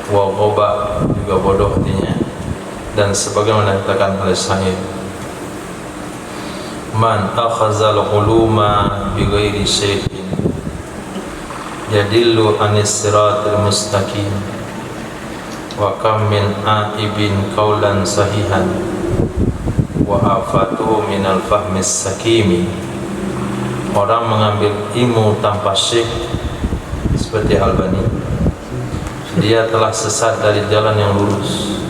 wa ghoba, juga bodoh artinya. Dan sebagaimana dikatakan oleh Sa'id, man akhazal uluma bighairi syai'in yadillu anis siratil mustaqim, wa kam min aibin qaulan sahihan wa afatuhu minal fahmis sakimi. Orang mengambil ilmu tanpa syekh seperti Albani, dia telah sesat dari jalan yang lurus.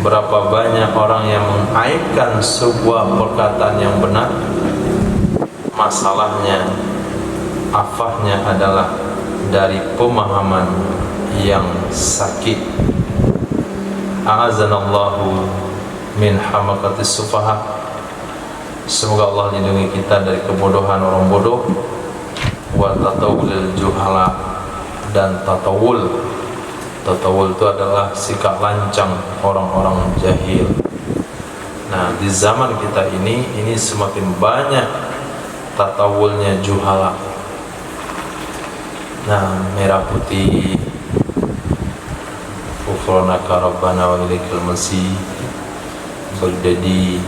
Berapa banyak orang yang mengaibkan sebuah perkataan yang benar, masalahnya afahnya adalah dari pemahaman yang sakit. A'azanallahu min hamaqatis sufaha, semoga Allah lindungi kita dari kebodohan orang bodoh, wa tatawulil juhala, dan tatawul. Tatawul itu adalah sikap lancang orang-orang jahil. Nah, di zaman kita ini semakin banyak tatawulnya juhala. Nah, merah putih, ghufranaka rabbana wa ilaikal masih, Baghdadi,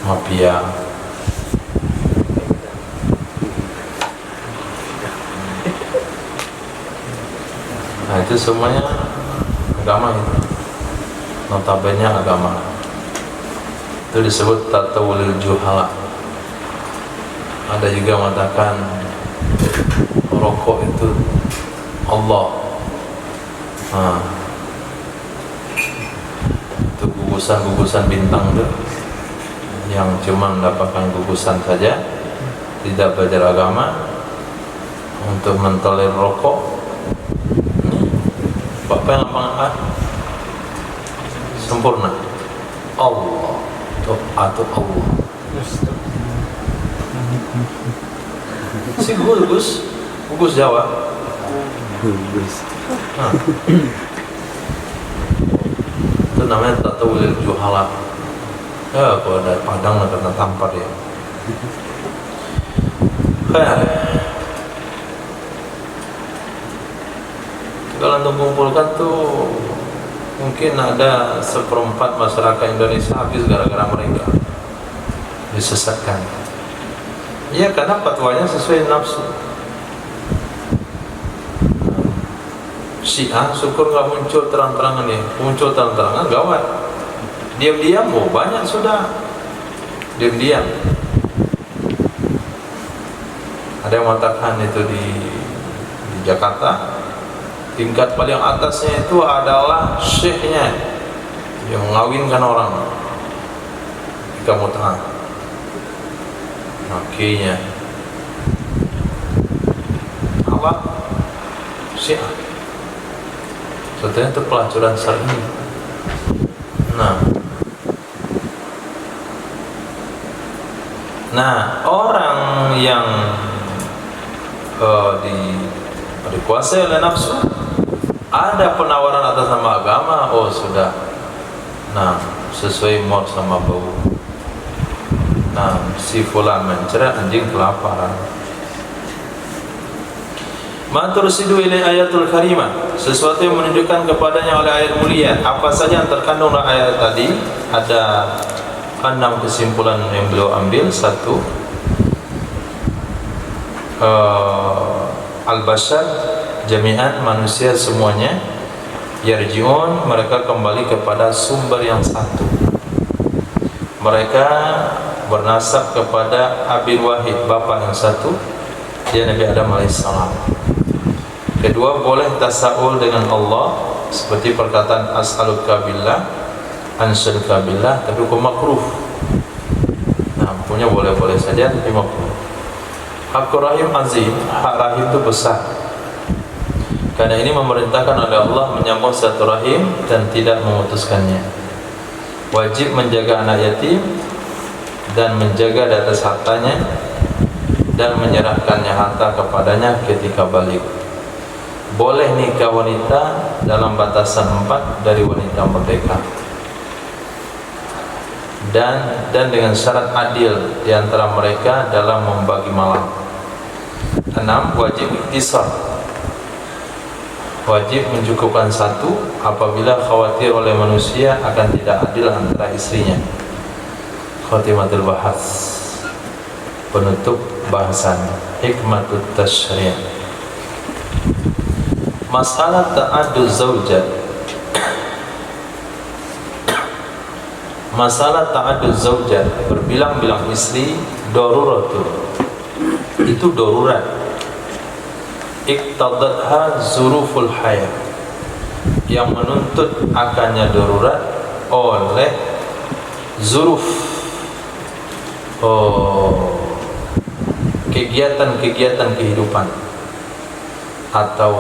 mafia. Nah, itu semuanya agama itu, notabene agama. Itu disebut tatawulil juhala. Ada juga mengatakan rokok itu Allah. Nah, itu gugusan bintang itu, yang cuma mendapatkan gugusan saja, tidak belajar agama, untuk mentoler rokok. Bapak yang apa? Sempurna Allah atau Allah. Si gugus Jawa. Nah, itu namanya tatawulil juhala. Ya, kalau dari Padang kena tampar ya. Kalau untuk mengumpulkan tuh mungkin ada 1/4 masyarakat Indonesia habis gara-gara mereka disesatkan. Ya, karena fatwanya sesuai nafsu. Syiah syukur nggak muncul terang-terangan ya, muncul terang-terangan gawat. Diam-diam, banyak sudah diam-diam. Ada yang mengatakan itu di Jakarta, tingkat paling atasnya itu adalah syekhnya yang mengawinkan orang jika mut'ah. Akhirnya apa? Syiah. Sebetulnya itu pelacuran syar'i. Nah, orang yang dikuasai oleh nafsu, ada penawaran atas nama agama, sudah. Nah, sesuai mod sama bau. Nah, si fulan menceret, anjing kelaparan. Matursidu ilai ayatul karimah, sesuatu yang menunjukkan kepadanya oleh ayat mulia. Apa saja yang terkandung dalam ayat tadi? Ada 6 kesimpulan yang beliau ambil. 1, al-bashar jami'an, manusia semuanya, yarji'un, mereka kembali kepada sumber yang satu. Mereka bernasab kepada Abil Wahid, bapa yang satu, dia Nabi Adam alaihissalam. Kedua, boleh tasawul dengan Allah, seperti perkataan as'aluka billah, ans'aluka billah, tapi hukum makruh. Nah, punya boleh-boleh saja, tapi makruh. Hakul rahim azim, hak rahim itu besar. Karena ini memerintahkan oleh Allah menyambung satu rahim dan tidak memutuskannya. Wajib menjaga anak yatim dan menjaga di atas hartanya dan menyerahkannya harta kepadanya ketika balik. Boleh nikah wanita dalam batasan 4 dari wanita merdeka. Dan dengan syarat adil di antara mereka dalam membagi malam. 6. Wajib iktisar, wajib mencukupkan satu apabila khawatir oleh manusia akan tidak adil antara istrinya. Khatimatul bahas, penutup bahasan, hikmatut tasyri'. Masalah ta'addud zaujat. Masalah ta'addud zaujat, berbilang-bilang istri, daruratul, itu darurat. Iqtadatha zuruful hayat, yang menuntut akannya darurat oleh zuruf, kegiatan-kegiatan kehidupan atau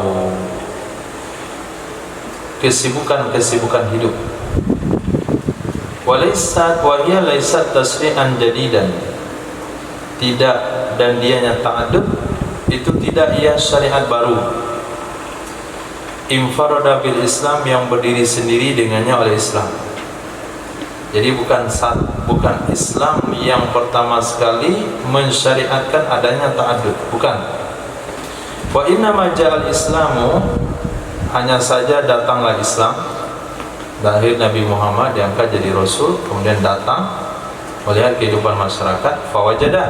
kesibukan-kesibukan hidup. Walaysat wa hiya laysat tasri'an jadidan, tidak, dan dianya ta'addud itu tidak ia syariat baru. Infarada bil Islam, yang berdiri sendiri dengannya oleh Islam. Jadi bukan Islam yang pertama sekali mensyariatkan adanya ta'addud, bukan. Wa inna ma ja'al Islamu, hanya saja datanglah Islam, lahir Nabi Muhammad diangkat jadi Rasul, kemudian datang melihat kehidupan masyarakat, fawajadah,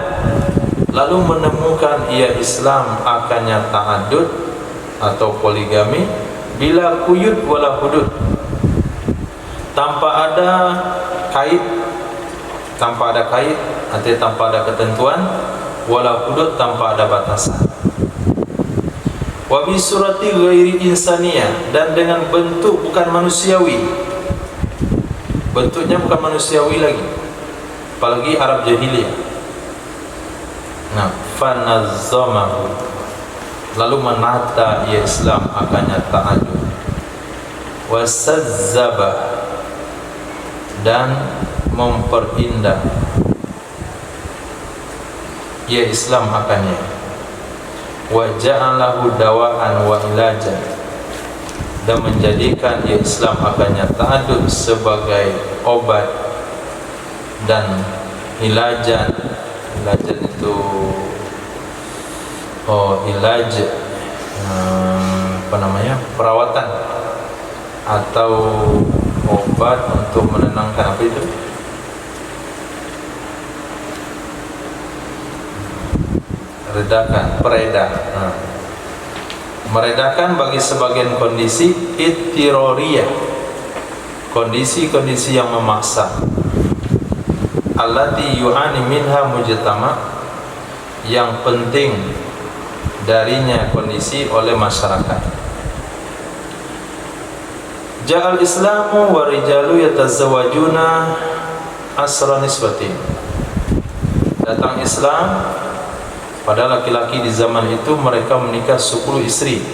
lalu menemukan ia Islam akannya ta'addud atau poligami, bila quyud wala hudud, tanpa ada kait, artinya tanpa ada ketentuan, wala hudud, tanpa ada batasan. Wa bi surati ghairi insaniyah, dan dengan bentuk bukan manusiawi, bentuknya bukan manusiawi lagi, apalagi Arab jahiliyah. Nah, fanazzamahu, lalu menata ia Islam akannya ta'addud, wasazzaba, dan memperindah ia Islam akannya, wa ja'alahu dawa'an wa ilajan, dan menjadikan ia Islam akannya ta'addud sebagai obat dan ilajan. Ilajan itu ilaj, perawatan atau obat untuk menenangkan, apa itu? Redakan, pereda. Meredakan bagi sebagian kondisi ittiroriyah, kondisi-kondisi yang memaksa. Allati yu'ani minha mujtama, yang penting darinya kondisi oleh masyarakat. Ja'al Islamu wa rijalu yatazawwajuna asra nisbatin, datang Islam pada laki-laki di zaman itu mereka menikah 10 istri,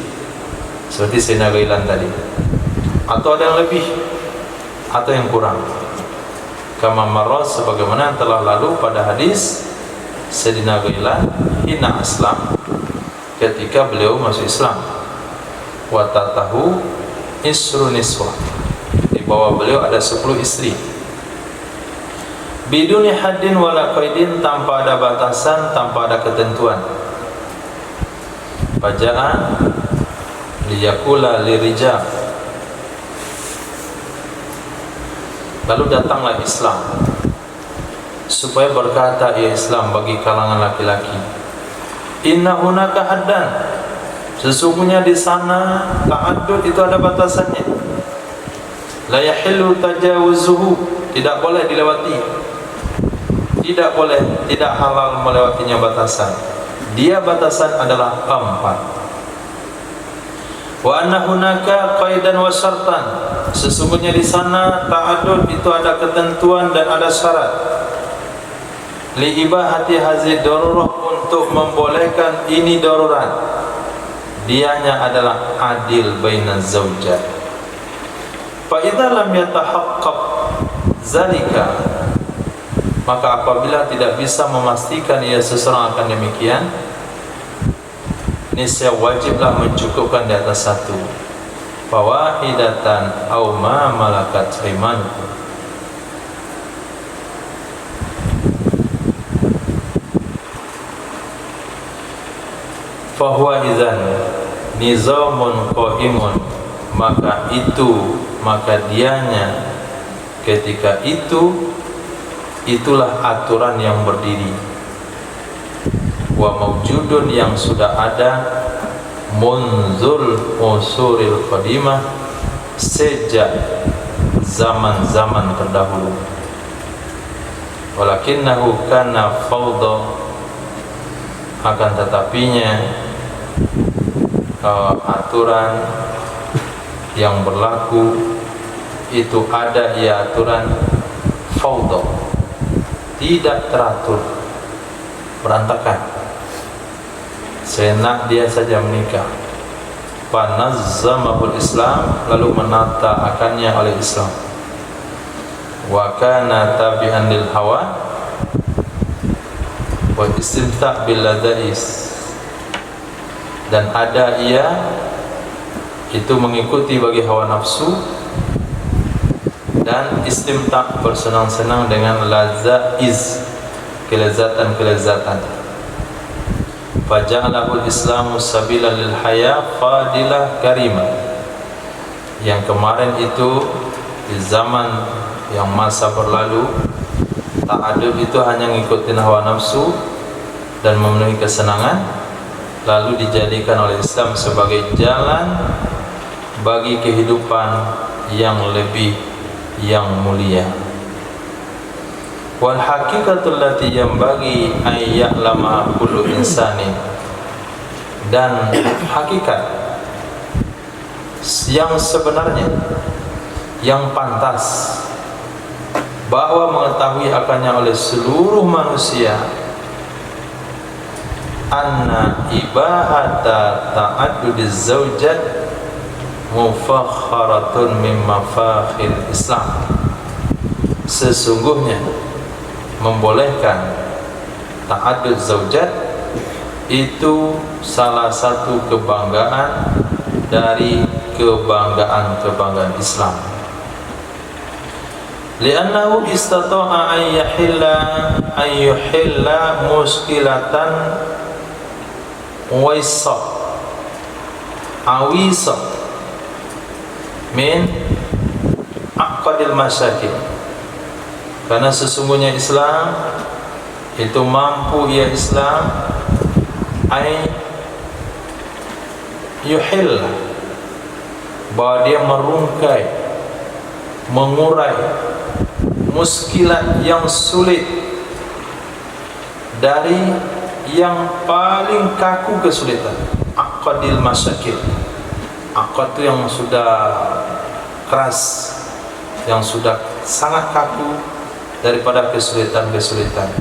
seperti Sayyidina Ghailan tadi, atau ada yang lebih atau yang kurang. Kama marra, sebagaimana yang telah lalu pada hadis Sayyidina Ghailan hina aslam, ketika beliau masuk Islam, wa tatahu isru niswa, di bawah beliau ada 10 istri, biduni haddin wala qaidin, tanpa ada batasan, tanpa ada ketentuan. Bacaan liyakula lirijal, lalu datanglah Islam supaya berkata ia Islam bagi kalangan laki-laki, inna hunaka haddan, Sesungguhnya di sana ta'addud itu ada batasannya. La yahillu tajawuzuhu, tidak boleh dilewati. Tidak boleh, tidak halal melewatinya batasan. Dia batasan adalah 4. Wa anna hunaka qaidan wa syartan, sesungguhnya di sana ta'addud itu ada ketentuan dan ada syarat. Li ibahati hazi darurah, untuk membolehkan ini darurat. Dianya adalah adil bainaz zaujat. Fa idza lam yatahaqqaq zalika, maka apabila tidak bisa memastikan ia seseorang akan demikian, nisya wajiblah mencukupkan di atas 1, fawahidatan aw ma malakat aymanukum. Fahuwa idzan nizamun qaimun, maka dianya ketika itulah aturan yang berdiri. Wa mawjudun, yang sudah ada, munzul usuril qadimah, sejak zaman-zaman terdahulu. Walakinnahu kana fawda, akan tetapinya aturan yang berlaku itu ada, ya aturan fawda, tidak teratur, berantakan, seenak dia saja menikah. Fanazzamahul Islam, lalu menata akannya oleh Islam. Wa kana tabi'an lil hawa wa istimta' bil ladais, dan ada ia itu mengikuti bagi hawa nafsu dan istimta', bersenang-senang dengan lazaiz, kelezatan-kelezatan. Faja'alahul Islamu sabila lil haya fadilah karimah, yang kemarin itu di zaman yang masa berlalu, ta'addud itu hanya ngikutin hawa nafsu dan memenuhi kesenangan, lalu dijadikan oleh Islam sebagai jalan bagi kehidupan yang lebih, yang mulia. Wal haqiqatul lati yanbaghi ay ya'lama kullu insani, dan hakikat yang sebenarnya, yang pantas bahwa mengetahui akannya oleh seluruh manusia, anna ibahata ta'addudiz zaujat mufakharatun min mafakhir Islam, sesungguhnya membolehkan ta'addud zaujat itu salah satu kebanggaan dari kebanggaan-kebanggaan Islam. Li'annahu istata'a an yuhilla muskilatan awisa min aqdil masyakil, karena sesungguhnya Islam itu mampu, ya Islam ay yuhil, bahwa dia merungkai, mengurai muskilat yang sulit dari yang paling kaku kesulitan. Aqdil masyakil, aqd itu yang sudah keras, yang sudah sangat kaku daripada kesulitan-kesulitan.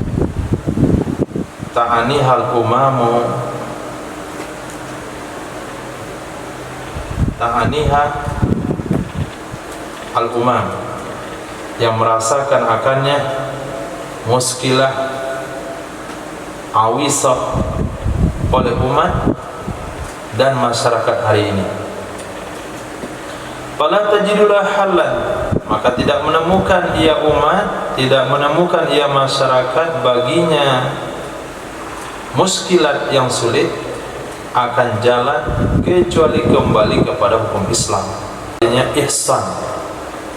Ta'ani hal umamu, ta'aniha al-umam, yang merasakan akannya muskilah awisah oleh umat dan masyarakat hari ini. Fala tajidulah halan, maka tidak menemukan ia umat, tidak menemukan ia masyarakat baginya muskilat yang sulit akan jalan kecuali kembali kepada hukum Islam. Artinya ihsan,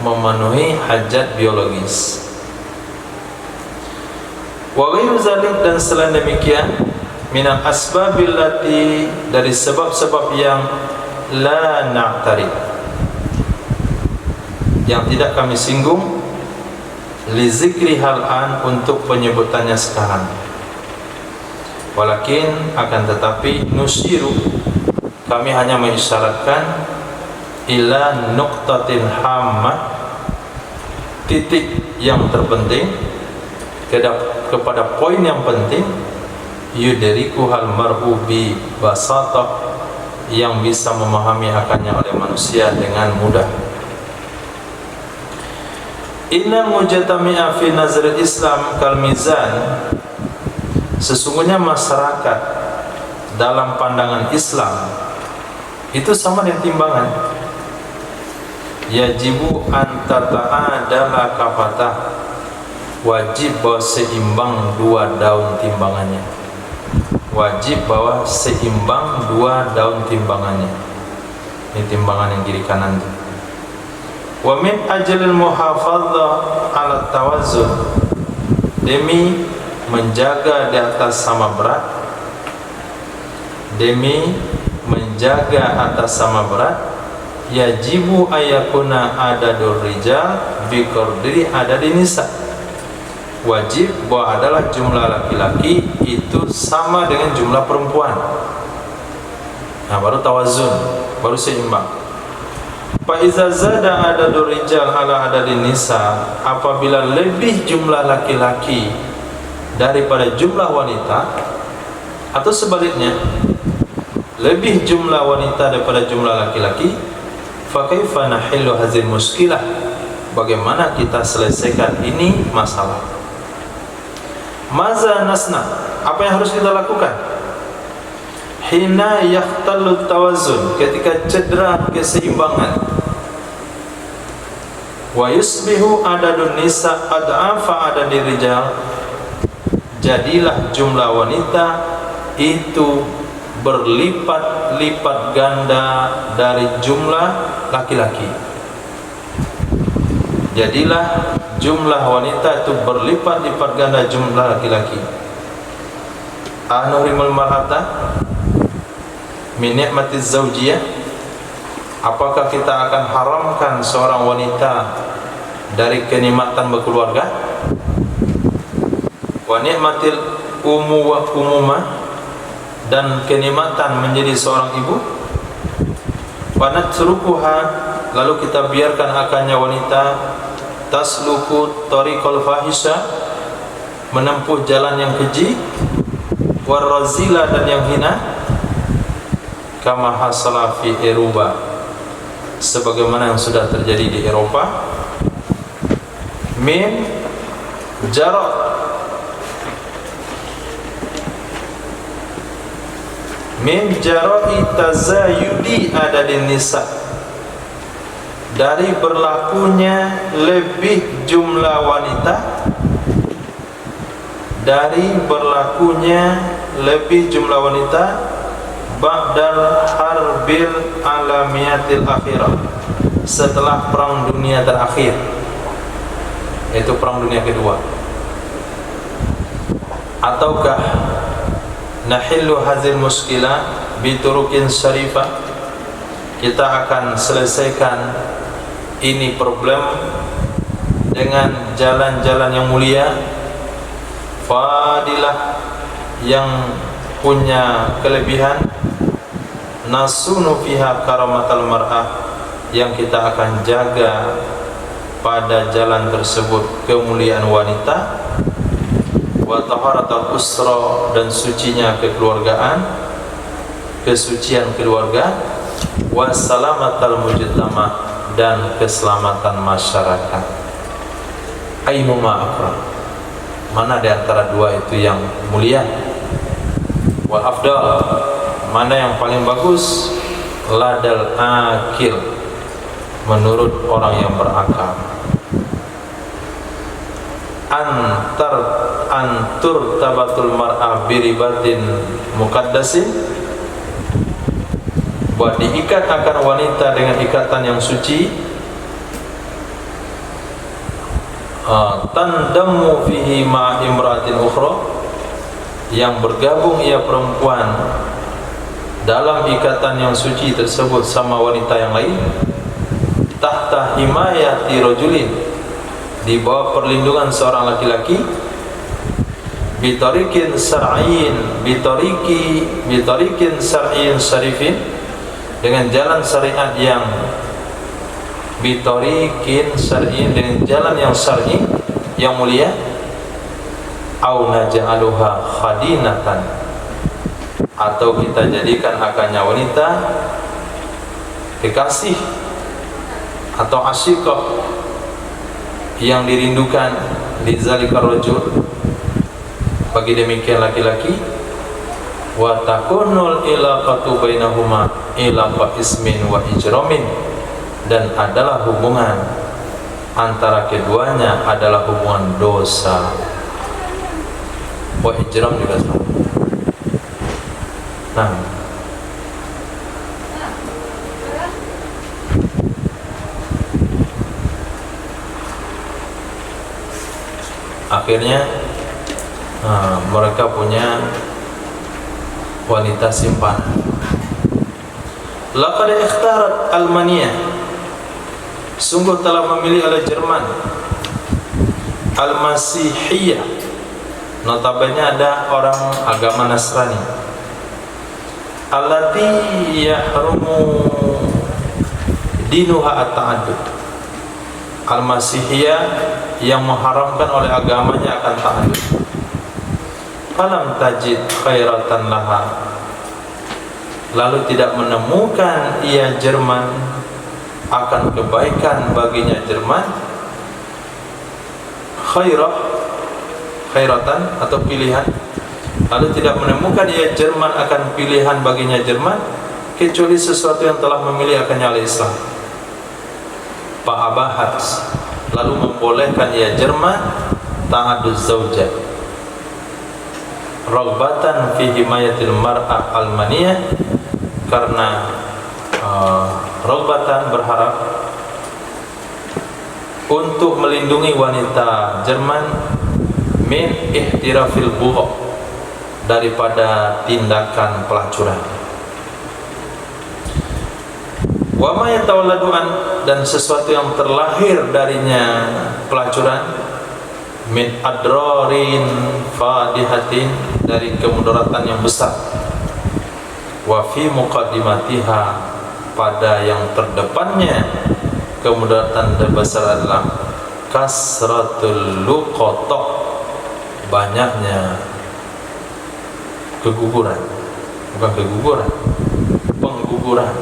memenuhi hajat biologis. Wa ghairu zalik, dan selain demikian minal asbabil lati, dari sebab-sebab yang la na'tarif, yang tidak kami singgung, li zikri hal'an, untuk penyebutannya sekarang. Walakin, akan tetapi, nusiru, kami hanya mengisyaratkan ila nuqtatin hammah, titik yang terpenting, kepada poin yang penting, yudriku hal mar'u bi basatah, yang bisa memahami akannya oleh manusia dengan mudah. Inna mujtami'a fi nazril Islam kal mizan, sesungguhnya masyarakat dalam pandangan Islam itu sama dengan timbangan. Yajibu an tata'adala kafatah, wajib bahwa seimbang dua daun timbangannya. Wajib bahwa seimbang dua daun timbangannya. Ini timbangan yang kiri kanan itu. Wa min ajlil muhafadzah ala tawazzun, demi menjaga di atas sama berat, demi menjaga atas sama berat, yajibu ayakuna adadur rijal bi qadri adadin nisa, wajib bahwa adalah jumlah laki-laki itu sama dengan jumlah perempuan. Nah, baru tawazun, baru seimbang. Fa iza zada adadur rijal ala adadin nisa, apabila lebih jumlah laki-laki daripada jumlah wanita, atau sebaliknya lebih jumlah wanita daripada jumlah laki-laki, fa kaifa nahillu hadzal muskilah, bagaimana kita selesaikan ini masalah. Maza nasna, apa yang harus kita lakukan? Hina yahtallu tawazun, ketika cedera keseimbangan. Wa yusbihu adadun nisa ad'afa adadir rijal, jadilah jumlah wanita itu berlipat-lipat ganda dari jumlah laki-laki. Jadilah jumlah wanita itu berlipat-lipat ganda jumlah laki-laki. Anurimul mar'ata min ni'matiz zawjiyah, apakah kita akan haramkan seorang wanita dari kenikmatan berkeluarga? Wa ni'matil umumah, dan kenikmatan menjadi seorang ibu. Wa natrukuha, lalu kita biarkan akannya wanita tasluku tariqal fahisha, menempuh jalan yang keji, warazila, dan yang hina, kama hasala fi Eropa, sebagaimana yang sudah terjadi di Eropa. Min jara'i tazayudi adadin nisa, dari berlakunya lebih jumlah wanita, dari berlakunya lebih jumlah wanita ba'dal harbil alamiyatil akhirah, setelah perang dunia terakhir, yaitu perang dunia kedua. Ataukah nahillu hazil muskilah biturukin syarifah, kita akan selesaikan ini problem dengan jalan-jalan yang mulia, fadilah, yang punya kelebihan, nasunu fiha karamatal mar'ah, yang kita akan jaga pada jalan tersebut kemuliaan wanita, wa taharatul usra, dan sucinya kekeluargaan, kesucian keluarga, wa salamatal mujtama, dan keselamatan masyarakat. Ainuma akram, mana di antara dua itu yang mulia? Wal afdal, mana yang paling bagus? Ladal akil, menurut orang yang berakal. Antur tabatul mar'ah biribatin mukaddasin, buat diikat akan wanita dengan ikatan yang suci, tandamu fihi ma imra'atin ukhra, yang bergabung ia perempuan dalam ikatan yang suci tersebut sama wanita yang lain, tahta himayati rajulin, di bawah perlindungan seorang laki-laki, bitarikin syar'iyyin, bitarikin syar'iyyin syarifin, dengan jalan syariat yang bitarikin syar'iyyin, dengan jalan yang syar'i yang mulia, au naj'aluha khadinatan, atau kita jadikan akannya wanita kekasih atau asyiqah yang dirindukan, li zalikar rajul, bagi demikian laki-laki, wa takunul ilaqatu bainahuma ilaqa ismin wa ijramin, dan adalah hubungan antara keduanya adalah hubungan dosa. Wa ijram juga sama. Nah, akhirnya mereka punya wanita simpanan. Laqad ikhtarat Almania, sungguh telah memilih oleh Jerman, Al-Masihiyah, notabene ada orang agama Nasrani, allati yahrumu dinuha at-ta'addud, Al-Masihiyah yang mengharamkan oleh agamanya akan ta'addud. Falam tajid khairatan laha, lalu tidak menemukan ia Jerman akan kebaikan baginya Jerman, khairatan atau pilihan, lalu tidak menemukan ia Jerman akan pilihan baginya Jerman kecuali sesuatu yang telah memilih akannya oleh Islam. Fa'abahat, lalu membolehkan ia Jerman ta'adud zaujah, raghbatan fi himayatil mar'ah almaniyah, karena raghbatan berharap untuk melindungi wanita Jerman min ihtirafil bugha, daripada tindakan pelacuran, wa ma yatawalladu an, dan sesuatu yang terlahir darinya pelacuran, min adrarin fadihatin, dari kemudaratan yang besar, wa fi muqaddimatiha, pada yang terdepannya kemudaratan terbesar adalah kasratul luqata, banyaknya keguguran, bukan keguguran, pengguguran.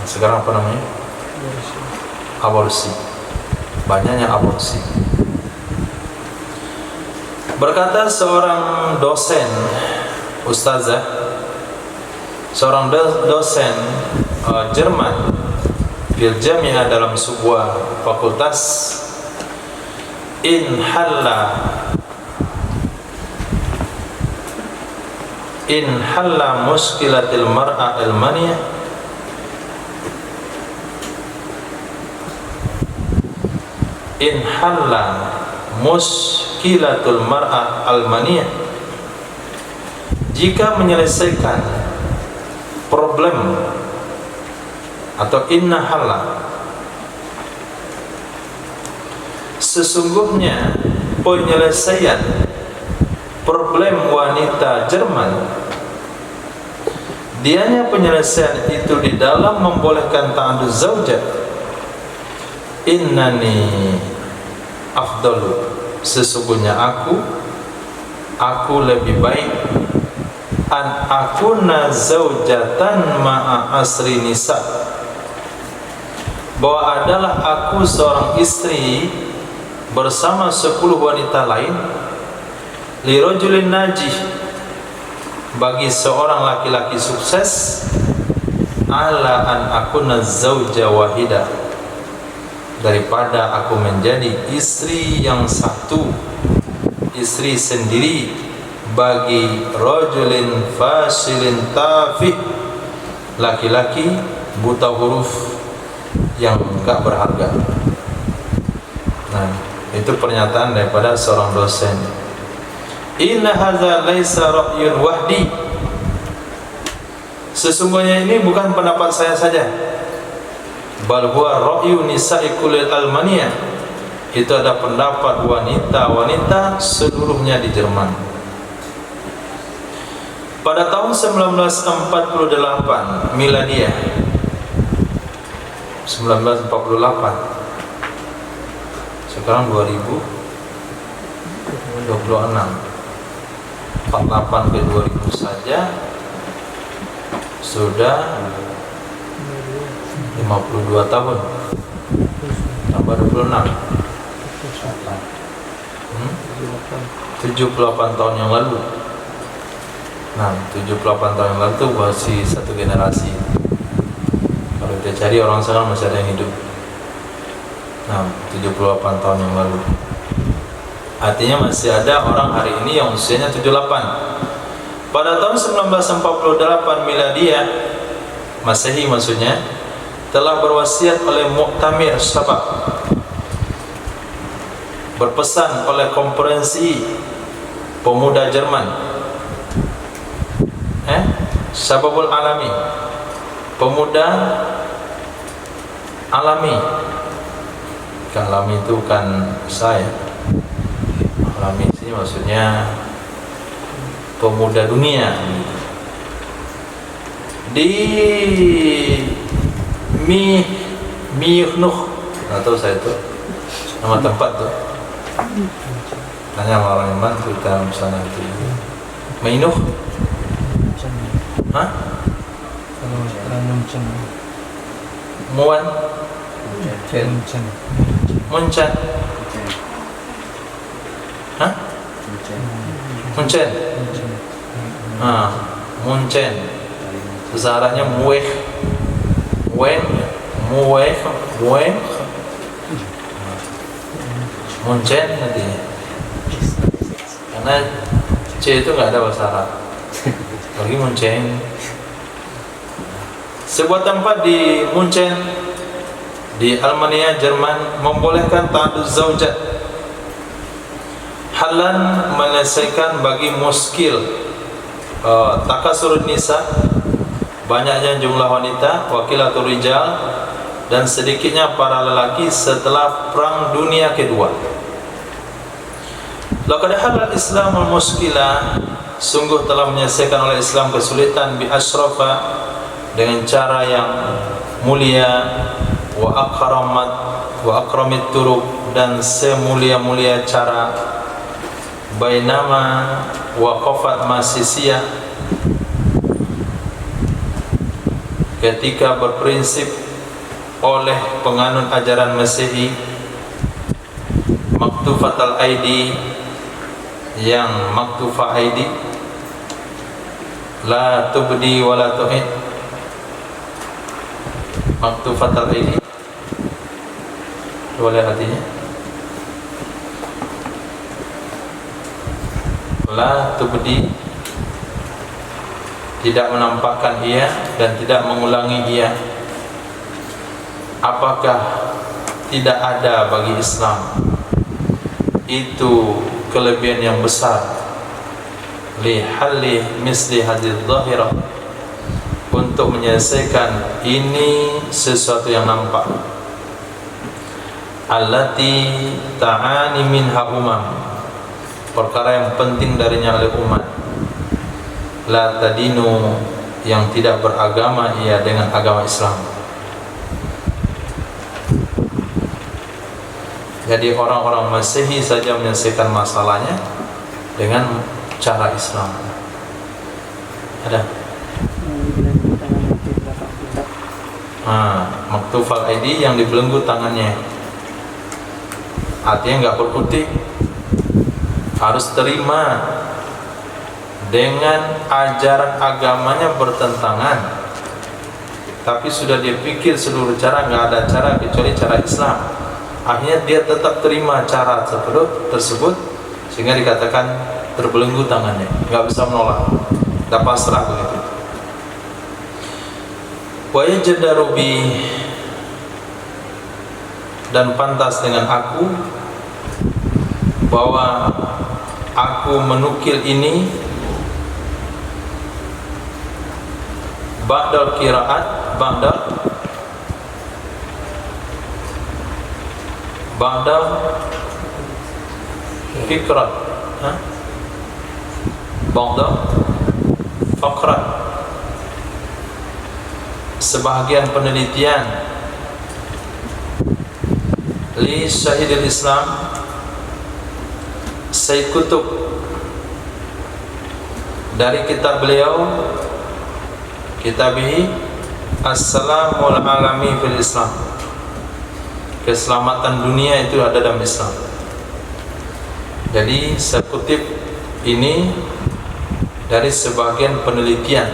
Sekarang apa namanya? Aborsi. Banyaknya aborsi. Berkata seorang dosen, ustazah, seorang dosen Jerman fil jami'ah, dalam sebuah fakultas, in halla muskilatil mar'a almaniyah, in halla muskilatul mar'ah almaniyah, jika menyelesaikan problem, atau inna halla, sesungguhnya penyelesaian problem wanita Jerman, dianya penyelesaian itu di dalam membolehkan ta'adud zaujah, innani afdalu, sesungguhnya aku lebih baik, an akuna zaujatan ma'a asri nisa, bahwa adalah aku seorang istri bersama 10 wanita lain, li rajulin najih, bagi seorang laki-laki sukses, ala an akuna zauja wahida, daripada aku menjadi istri yang satu, istri sendiri bagi rajulin fasilin tafi, laki-laki buta huruf yang enggak berharga. Nah, itu pernyataan daripada seorang dosen. inna hadza laisa ra'yun wahdi, sesungguhnya ini bukan pendapat saya saja, bal huwa ra'yu nisa'i kullil Almania, itu ada pendapat wanita-wanita seluruhnya di Jerman. Pada tahun 1948 miladiah, 1948, sekarang 2026, 48 ke 2000 saja sudah 52 tahun, tambah 26, 78 tahun yang lalu. Nah, 78 tahun yang lalu itu masih satu generasi. Kalau kita cari orang sekarang masih ada yang hidup. Nah, 78 tahun yang lalu. Artinya masih ada orang hari ini yang usianya 78. Pada tahun 1948 miladiah, Masehi maksudnya, telah berwasiat oleh Muktamir Sabah, berpesan oleh konferensi pemuda Jerman, Sababul Alami, pemuda alami. Kan alami itu kan saya. Alami sih maksudnya pemuda dunia. Di Miyuhnuh, nggak tahu saya itu nama tempat tuh. Tanya sama orang yang bantu kita misalnya itu. Miyuhnuh. Hah? Muan? Munchen. Hah? Munchen. Munchen. Bahasa Arabnya mueh. Munchen nanti. Karena C itu nggak ada bahasa Arab. Lagi Munchen, sebuah tempat di Munchen di Almania Jerman membolehkan ta'addud zaujat, halan menyelesaikan bagi muskil takasurun nisa, banyaknya jumlah wanita, wakilatul rijal, dan sedikitnya para lelaki setelah perang dunia kedua. Laqad halal Islamul muskilah, sungguh telah menyelesaikan oleh Islam kesulitan bi asyrafa, dengan cara yang mulia, wa akramit turuq, dan semulia-mulia cara, bainama waqafat masisiyah, ketika berprinsip oleh penganut ajaran Masehi, maktufatul aidi, yang maktufa aidi, la tubdi wa la tu'id, maktufatul aidi, boleh artinya la tubdi, tidak menampakkan ia dan tidak mengulangi ia. Apakah tidak ada bagi Islam itu kelebihan yang besar, li halli misli hadhihi dhahirah, untuk menyelesaikan ini sesuatu yang nampak, allati ta'ani minha perkara yang penting darinya oleh umat, la tadinu, yang tidak beragama ia dengan agama Islam. Jadi orang-orang Masehi saja menyelesaikan masalahnya dengan cara Islam. Ada? Maktufal ID yang dibelenggu tangannya. Artinya nggak berkutik, harus terima dengan ajaran agamanya bertentangan, tapi sudah dia pikir seluruh cara, nggak ada cara kecuali cara Islam. Akhirnya dia tetap terima cara tersebut, sehingga dikatakan terbelenggu tangannya, nggak bisa menolak, tak pasrah begitu. Wa yajdaru bi, dan pantas dengan aku bahwa aku menukil ini ba'dal qiraat, ba'dal fikrat, ba'dal fakrat. Sebahagian penelitian li Syahidil Islam Sayyid Qutb dari kitab beliau, Kitabihi As-Salamul Alami fil Islam, keselamatan dunia itu ada dalam Islam. Jadi saya kutip ini dari sebagian penelitian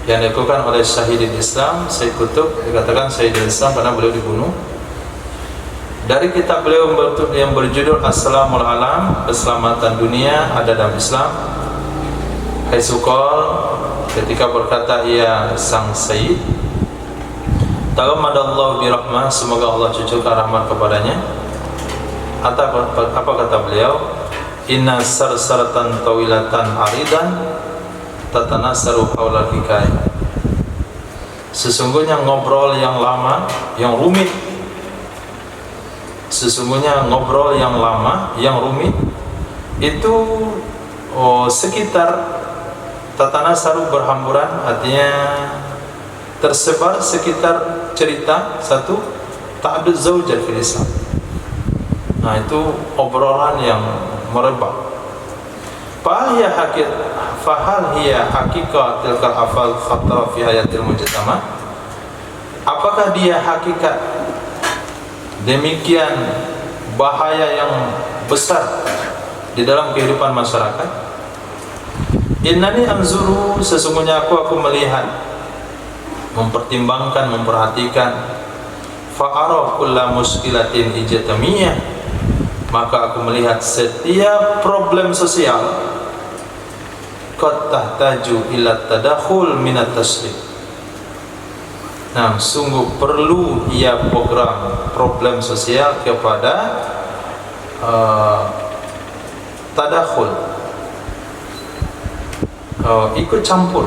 yang dilakukan oleh Syahidul Islam Sayyid Qutb. Dikatakan Syahidul Islam karena beliau dibunuh. Dari kitab beliau yang berjudul As-Salamul Alam, keselamatan dunia ada dalam Islam. Haisukol, ketika berkata ia sang Sayyid, Taghammadallahu birahmah, semoga Allah cucurkan rahmat kepadanya. Apa kata beliau? Inna sarsaratan tawilatan aridan tatanasaru haulal hikayah. Sesungguhnya ngobrol yang lama, yang rumit. Sesungguhnya ngobrol yang lama, yang rumit itu sekitar tatanasaru berhamburan, artinya tersebar sekitar cerita satu ta'adud zaujat fil Islam. Nah, itu obrolan yang merebak. Fahal hiya hakikat tilkal afal khatar fi hayatil mujtama. Apakah dia hakikat demikian bahaya yang besar di dalam kehidupan masyarakat? Innani anzuru, sesungguhnya aku melihat, mempertimbangkan, memperhatikan. Fa'ara kulla muskilatin ijtamiyah, maka aku melihat setiap problem sosial qad tahtaju ila tadakhul minat tashrih. Nah, sungguh perlu ia program problem sosial kepada tadakhul, ikut campur,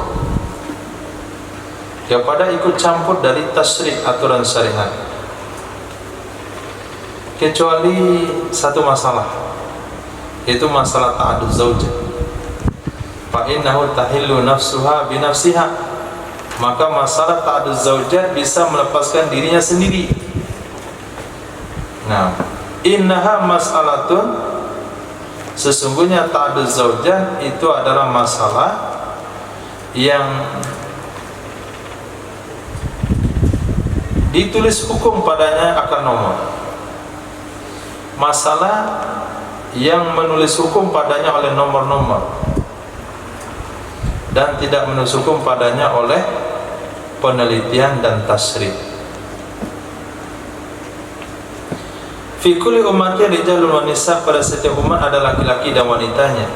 kepada ikut campur dari tasyrih, aturan syariat. Kecuali satu masalah, yaitu masalah ta'adud zaujah. Fa innahu tahillu nafsuha binafsiha, maka masalah ta'adud zaujah bisa melepaskan dirinya sendiri. Nah, innaha mas'alatun, sesungguhnya ta'adud zaujah itu adalah masalah yang ditulis hukum padanya akan nomor. Masalah yang menulis hukum padanya oleh nomor-nomor dan tidak menulis hukum padanya oleh penelitian dan tasrif. Fi kulli ummati rijalun wa nisa, pada setiap umat ada laki-laki dan wanitanya.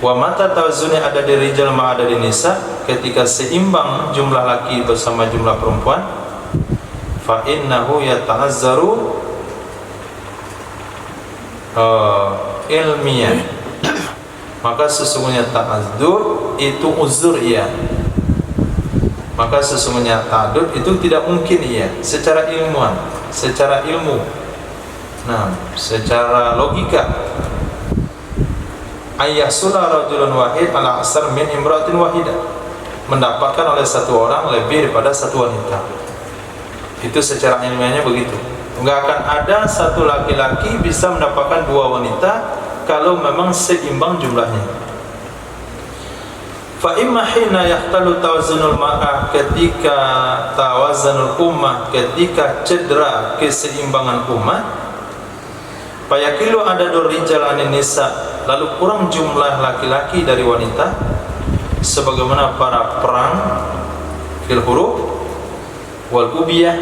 Wa mata tawazuni ada di rijal ma ada di nisa, ketika seimbang jumlah laki bersama jumlah perempuan, fa innahu yata'azzaru ilmiah, maka sesungguhnya ta'adzur itu uzur ia, maka sesungguhnya ta'adud itu tidak mungkin ia secara ilmuwan, secara ilmu. Nah, secara logika, ayyasula rajulun wahid ala asar min imratin wahidah, mendapatkan oleh satu orang lebih daripada satu wanita. Itu secara ilmiahnya begitu. Enggak akan ada satu laki-laki bisa mendapatkan dua wanita kalau memang seimbang jumlahnya. Fa imma hina yahtalu tawazunul ma'ah, ketika tawazunul ummah, ketika cedera keseimbangan umat, fayakilu adadul rijal anin nisa, lalu kurang jumlah laki-laki dari wanita, sebagaimana para perang fil huruf wal ubiyah,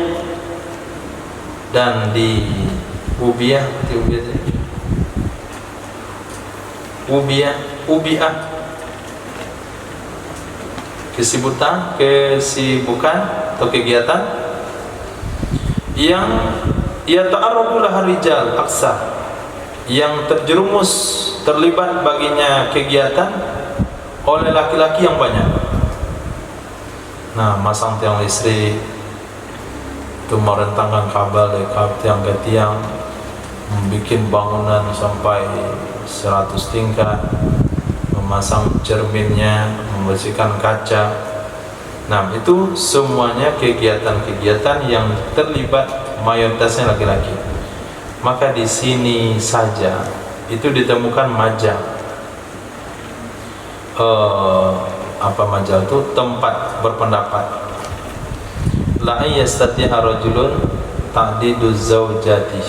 dan di ubiyah, kesibukan atau kegiatan yang ia ta'arradu lahar rijal aksa, yang terjerumus terlibat baginya kegiatan oleh laki-laki yang banyak. Nah, masang tiang listrik, itu merentangkan kabel dari tiang ke tiang, membuat bangunan sampai 100 tingkat, memasang cerminnya, membersihkan kaca. Nah, itu semuanya kegiatan-kegiatan yang terlibat mayoritasnya laki-laki. Maka di sini saja itu ditemukan majal. Apa majal itu? Tempat berpendapat. La yastati'a rajulun ta'didu zaujati.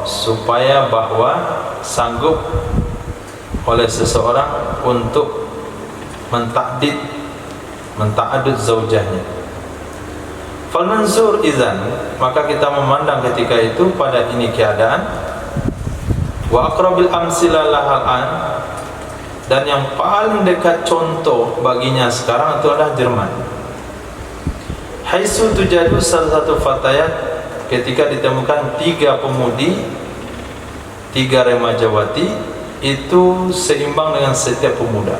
Supaya bahwa sanggup oleh seseorang untuk menta'adud zaujahnya. Falmanzur idzan, maka kita memandang ketika itu pada ini keadaan. Wa aqrabil amsila lahal an, dan yang paling dekat contoh baginya sekarang itu adalah Jerman. Haitsu tujadu salah satu fatayat, ketika ditemukan 3 pemudi, 3 remajawati itu seimbang dengan setiap pemuda.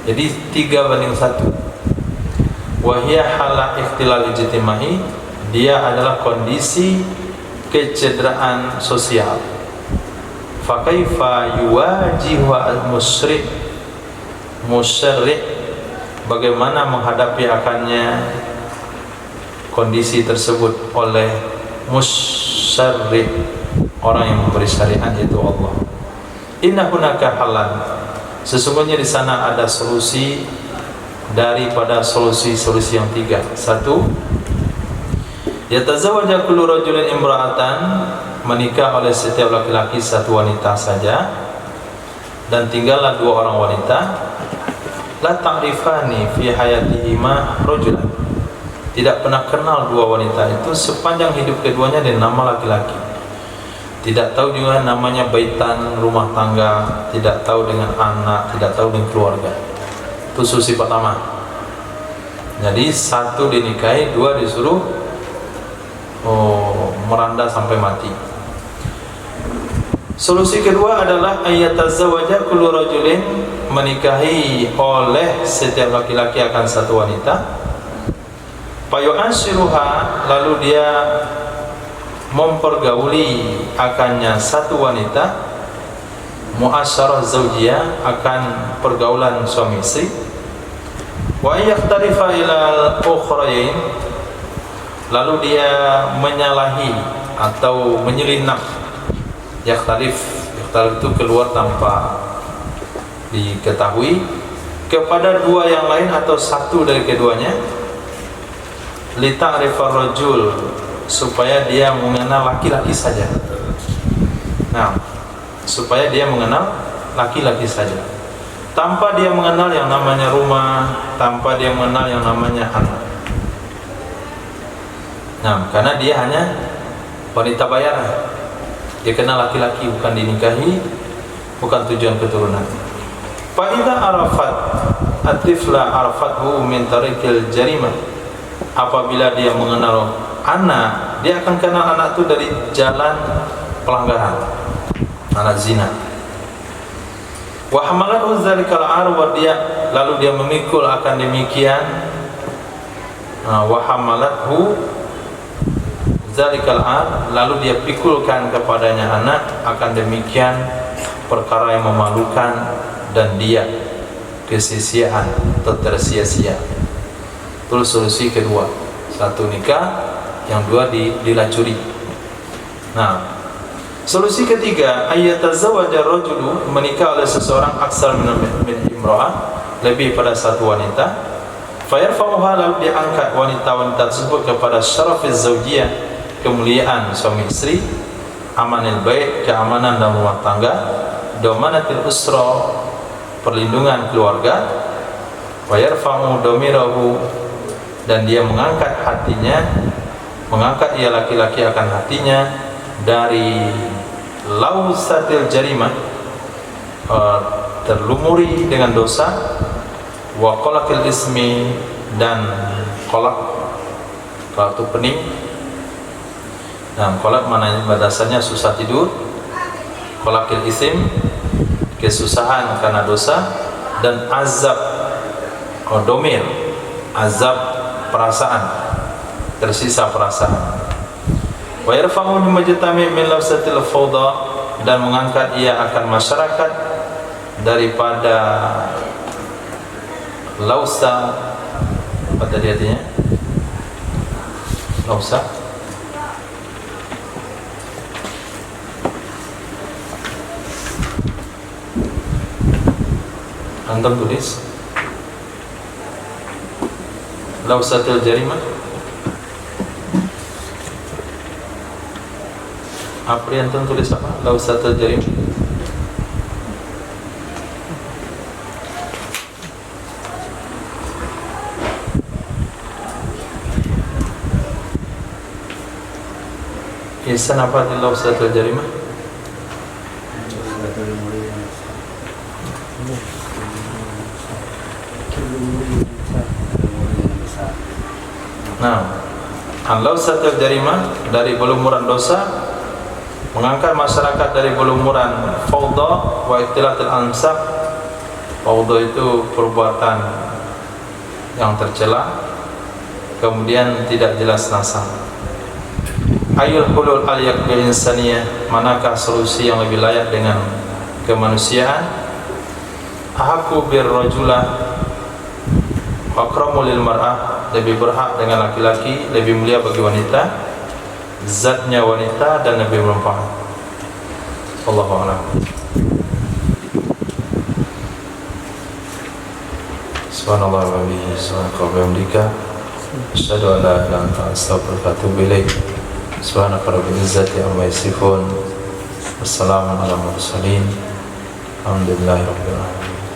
Jadi 3:1. Wahia hala ikhtilal ijtimai, dia adalah kondisi kecederaan sosial. Fa kaifa yuwajihu al-musyrik, bagaimana menghadapi akannya kondisi tersebut oleh musyrik, orang yang memberi syariat, yaitu Allah. Inna hunaka halan, sesungguhnya di sana ada solusi daripada solusi-solusi yang 3. 1. Yatazawwaja kullu rajulin imra'atan, menikah oleh setiap laki-laki 1 wanita saja, dan tinggallah 2 orang wanita. La ta'rifani fi hayatihima rajulan, tidak pernah kenal 2 wanita itu sepanjang hidup keduanya dengan nama laki-laki. Tidak tahu juga namanya baitan, rumah tangga, tidak tahu dengan anak, tidak tahu dengan keluarga. Itu solusi pertama. Jadi 1 dinikahi, 2 disuruh meranda sampai mati. Solusi kedua adalah ayatazawwaja kullu rajulin, menikahi oleh setiap laki-laki akan 1 wanita. Fayu'ashiruha, lalu dia mempergauli akannya 1 wanita, muasyarah zaujiyah, akan pergaulan suami istri. Wa yakhtarifa ilal ukhrayn, lalu dia menyalahi atau menyelinap. Yakhtarif itu keluar tanpa diketahui kepada 2 yang lain atau 1 dari keduanya. Li ta'rifar rajul, supaya dia mengenal laki-laki saja. Nah, supaya dia mengenal laki-laki saja, tanpa dia mengenal yang namanya rumah, tanpa dia mengenal yang namanya anak. Nah, karena dia hanya wanita bayaran, dia kenal laki-laki, bukan dinikahi, bukan tujuan keturunan. Fa idza arafat atifla arafathu min tariqil jarimah, apabila dia mengenal anak, dia akan kenal anak itu dari jalan pelanggaran, anak zina. Wa hamalahu dzalikal arwa, dia lalu dia memikul akan demikian. Wa hamalathu dzalikal ar, lalu dia pikulkan kepadanya anak akan demikian perkara yang memalukan, dan dia kesia-siaan atau tersia-sia. Itu solusi kedua. 1 nikah, yang 2 dilacuri. Nah, solusi ketiga, ayatazawwaja rajulu, menikah oleh seseorang aksar min imra'ah, lebih pada 1 wanita. Fayarfa'uha, lalu diangkat wanita-wanita tersebut kepada syarafiz zaujiyah, kemuliaan suami istri, amanil bait, keamanan dalam rumah tangga, domanatil usra, perlindungan keluarga, wa yarfa'u domirahu, dan dia mengangkat hatinya, mengangkat ia laki-laki akan hatinya dari lausatil jarimah, terlumuri dengan dosa, wa qalaqil ismi, dan qalaq itu pening. Nah, qalaq maknanya dasarnya susah tidur, qalaqil isim, kesusahan karena dosa, dan azab domir, azab perasaan, tersisa perasaan. Wa yarfa'u majtami min lafzatil fawda, dan mengangkat ia akan masyarakat daripada lausa, apa tadi artinya? Lausa antum tulis lausatul jarimah. Apa yang antum tulis apa? Lausatul jarimah. Ihsan apa di lausatul jarimah? Nah, al-lausatul jarimah dari belumuran dosa, mengangkat masyarakat dari belumuran fawda wa ikhtilatul ansab. Fawda itu perbuatan yang tercela, kemudian tidak jelas nasab. Ayul hulul aliyak bil insaniyah, manakah solusi yang lebih layak dengan kemanusiaan? Ahaku bir rajulah akramu lil mar'ah, lebih berhak dengan laki-laki, lebih mulia bagi wanita, zatnya wanita dan lebih bermanfaat. Allahu a'lam. Subhanallah wa bihamdihi, subhanaka wa bihamdika, asyhadu an la ilaha illa anta, astaghfiruka wa atubu ilaik. Subhanaka rabbil izzati amma yasifun, wassalamun ala mursalin, alhamdulillahi rabbil alamin.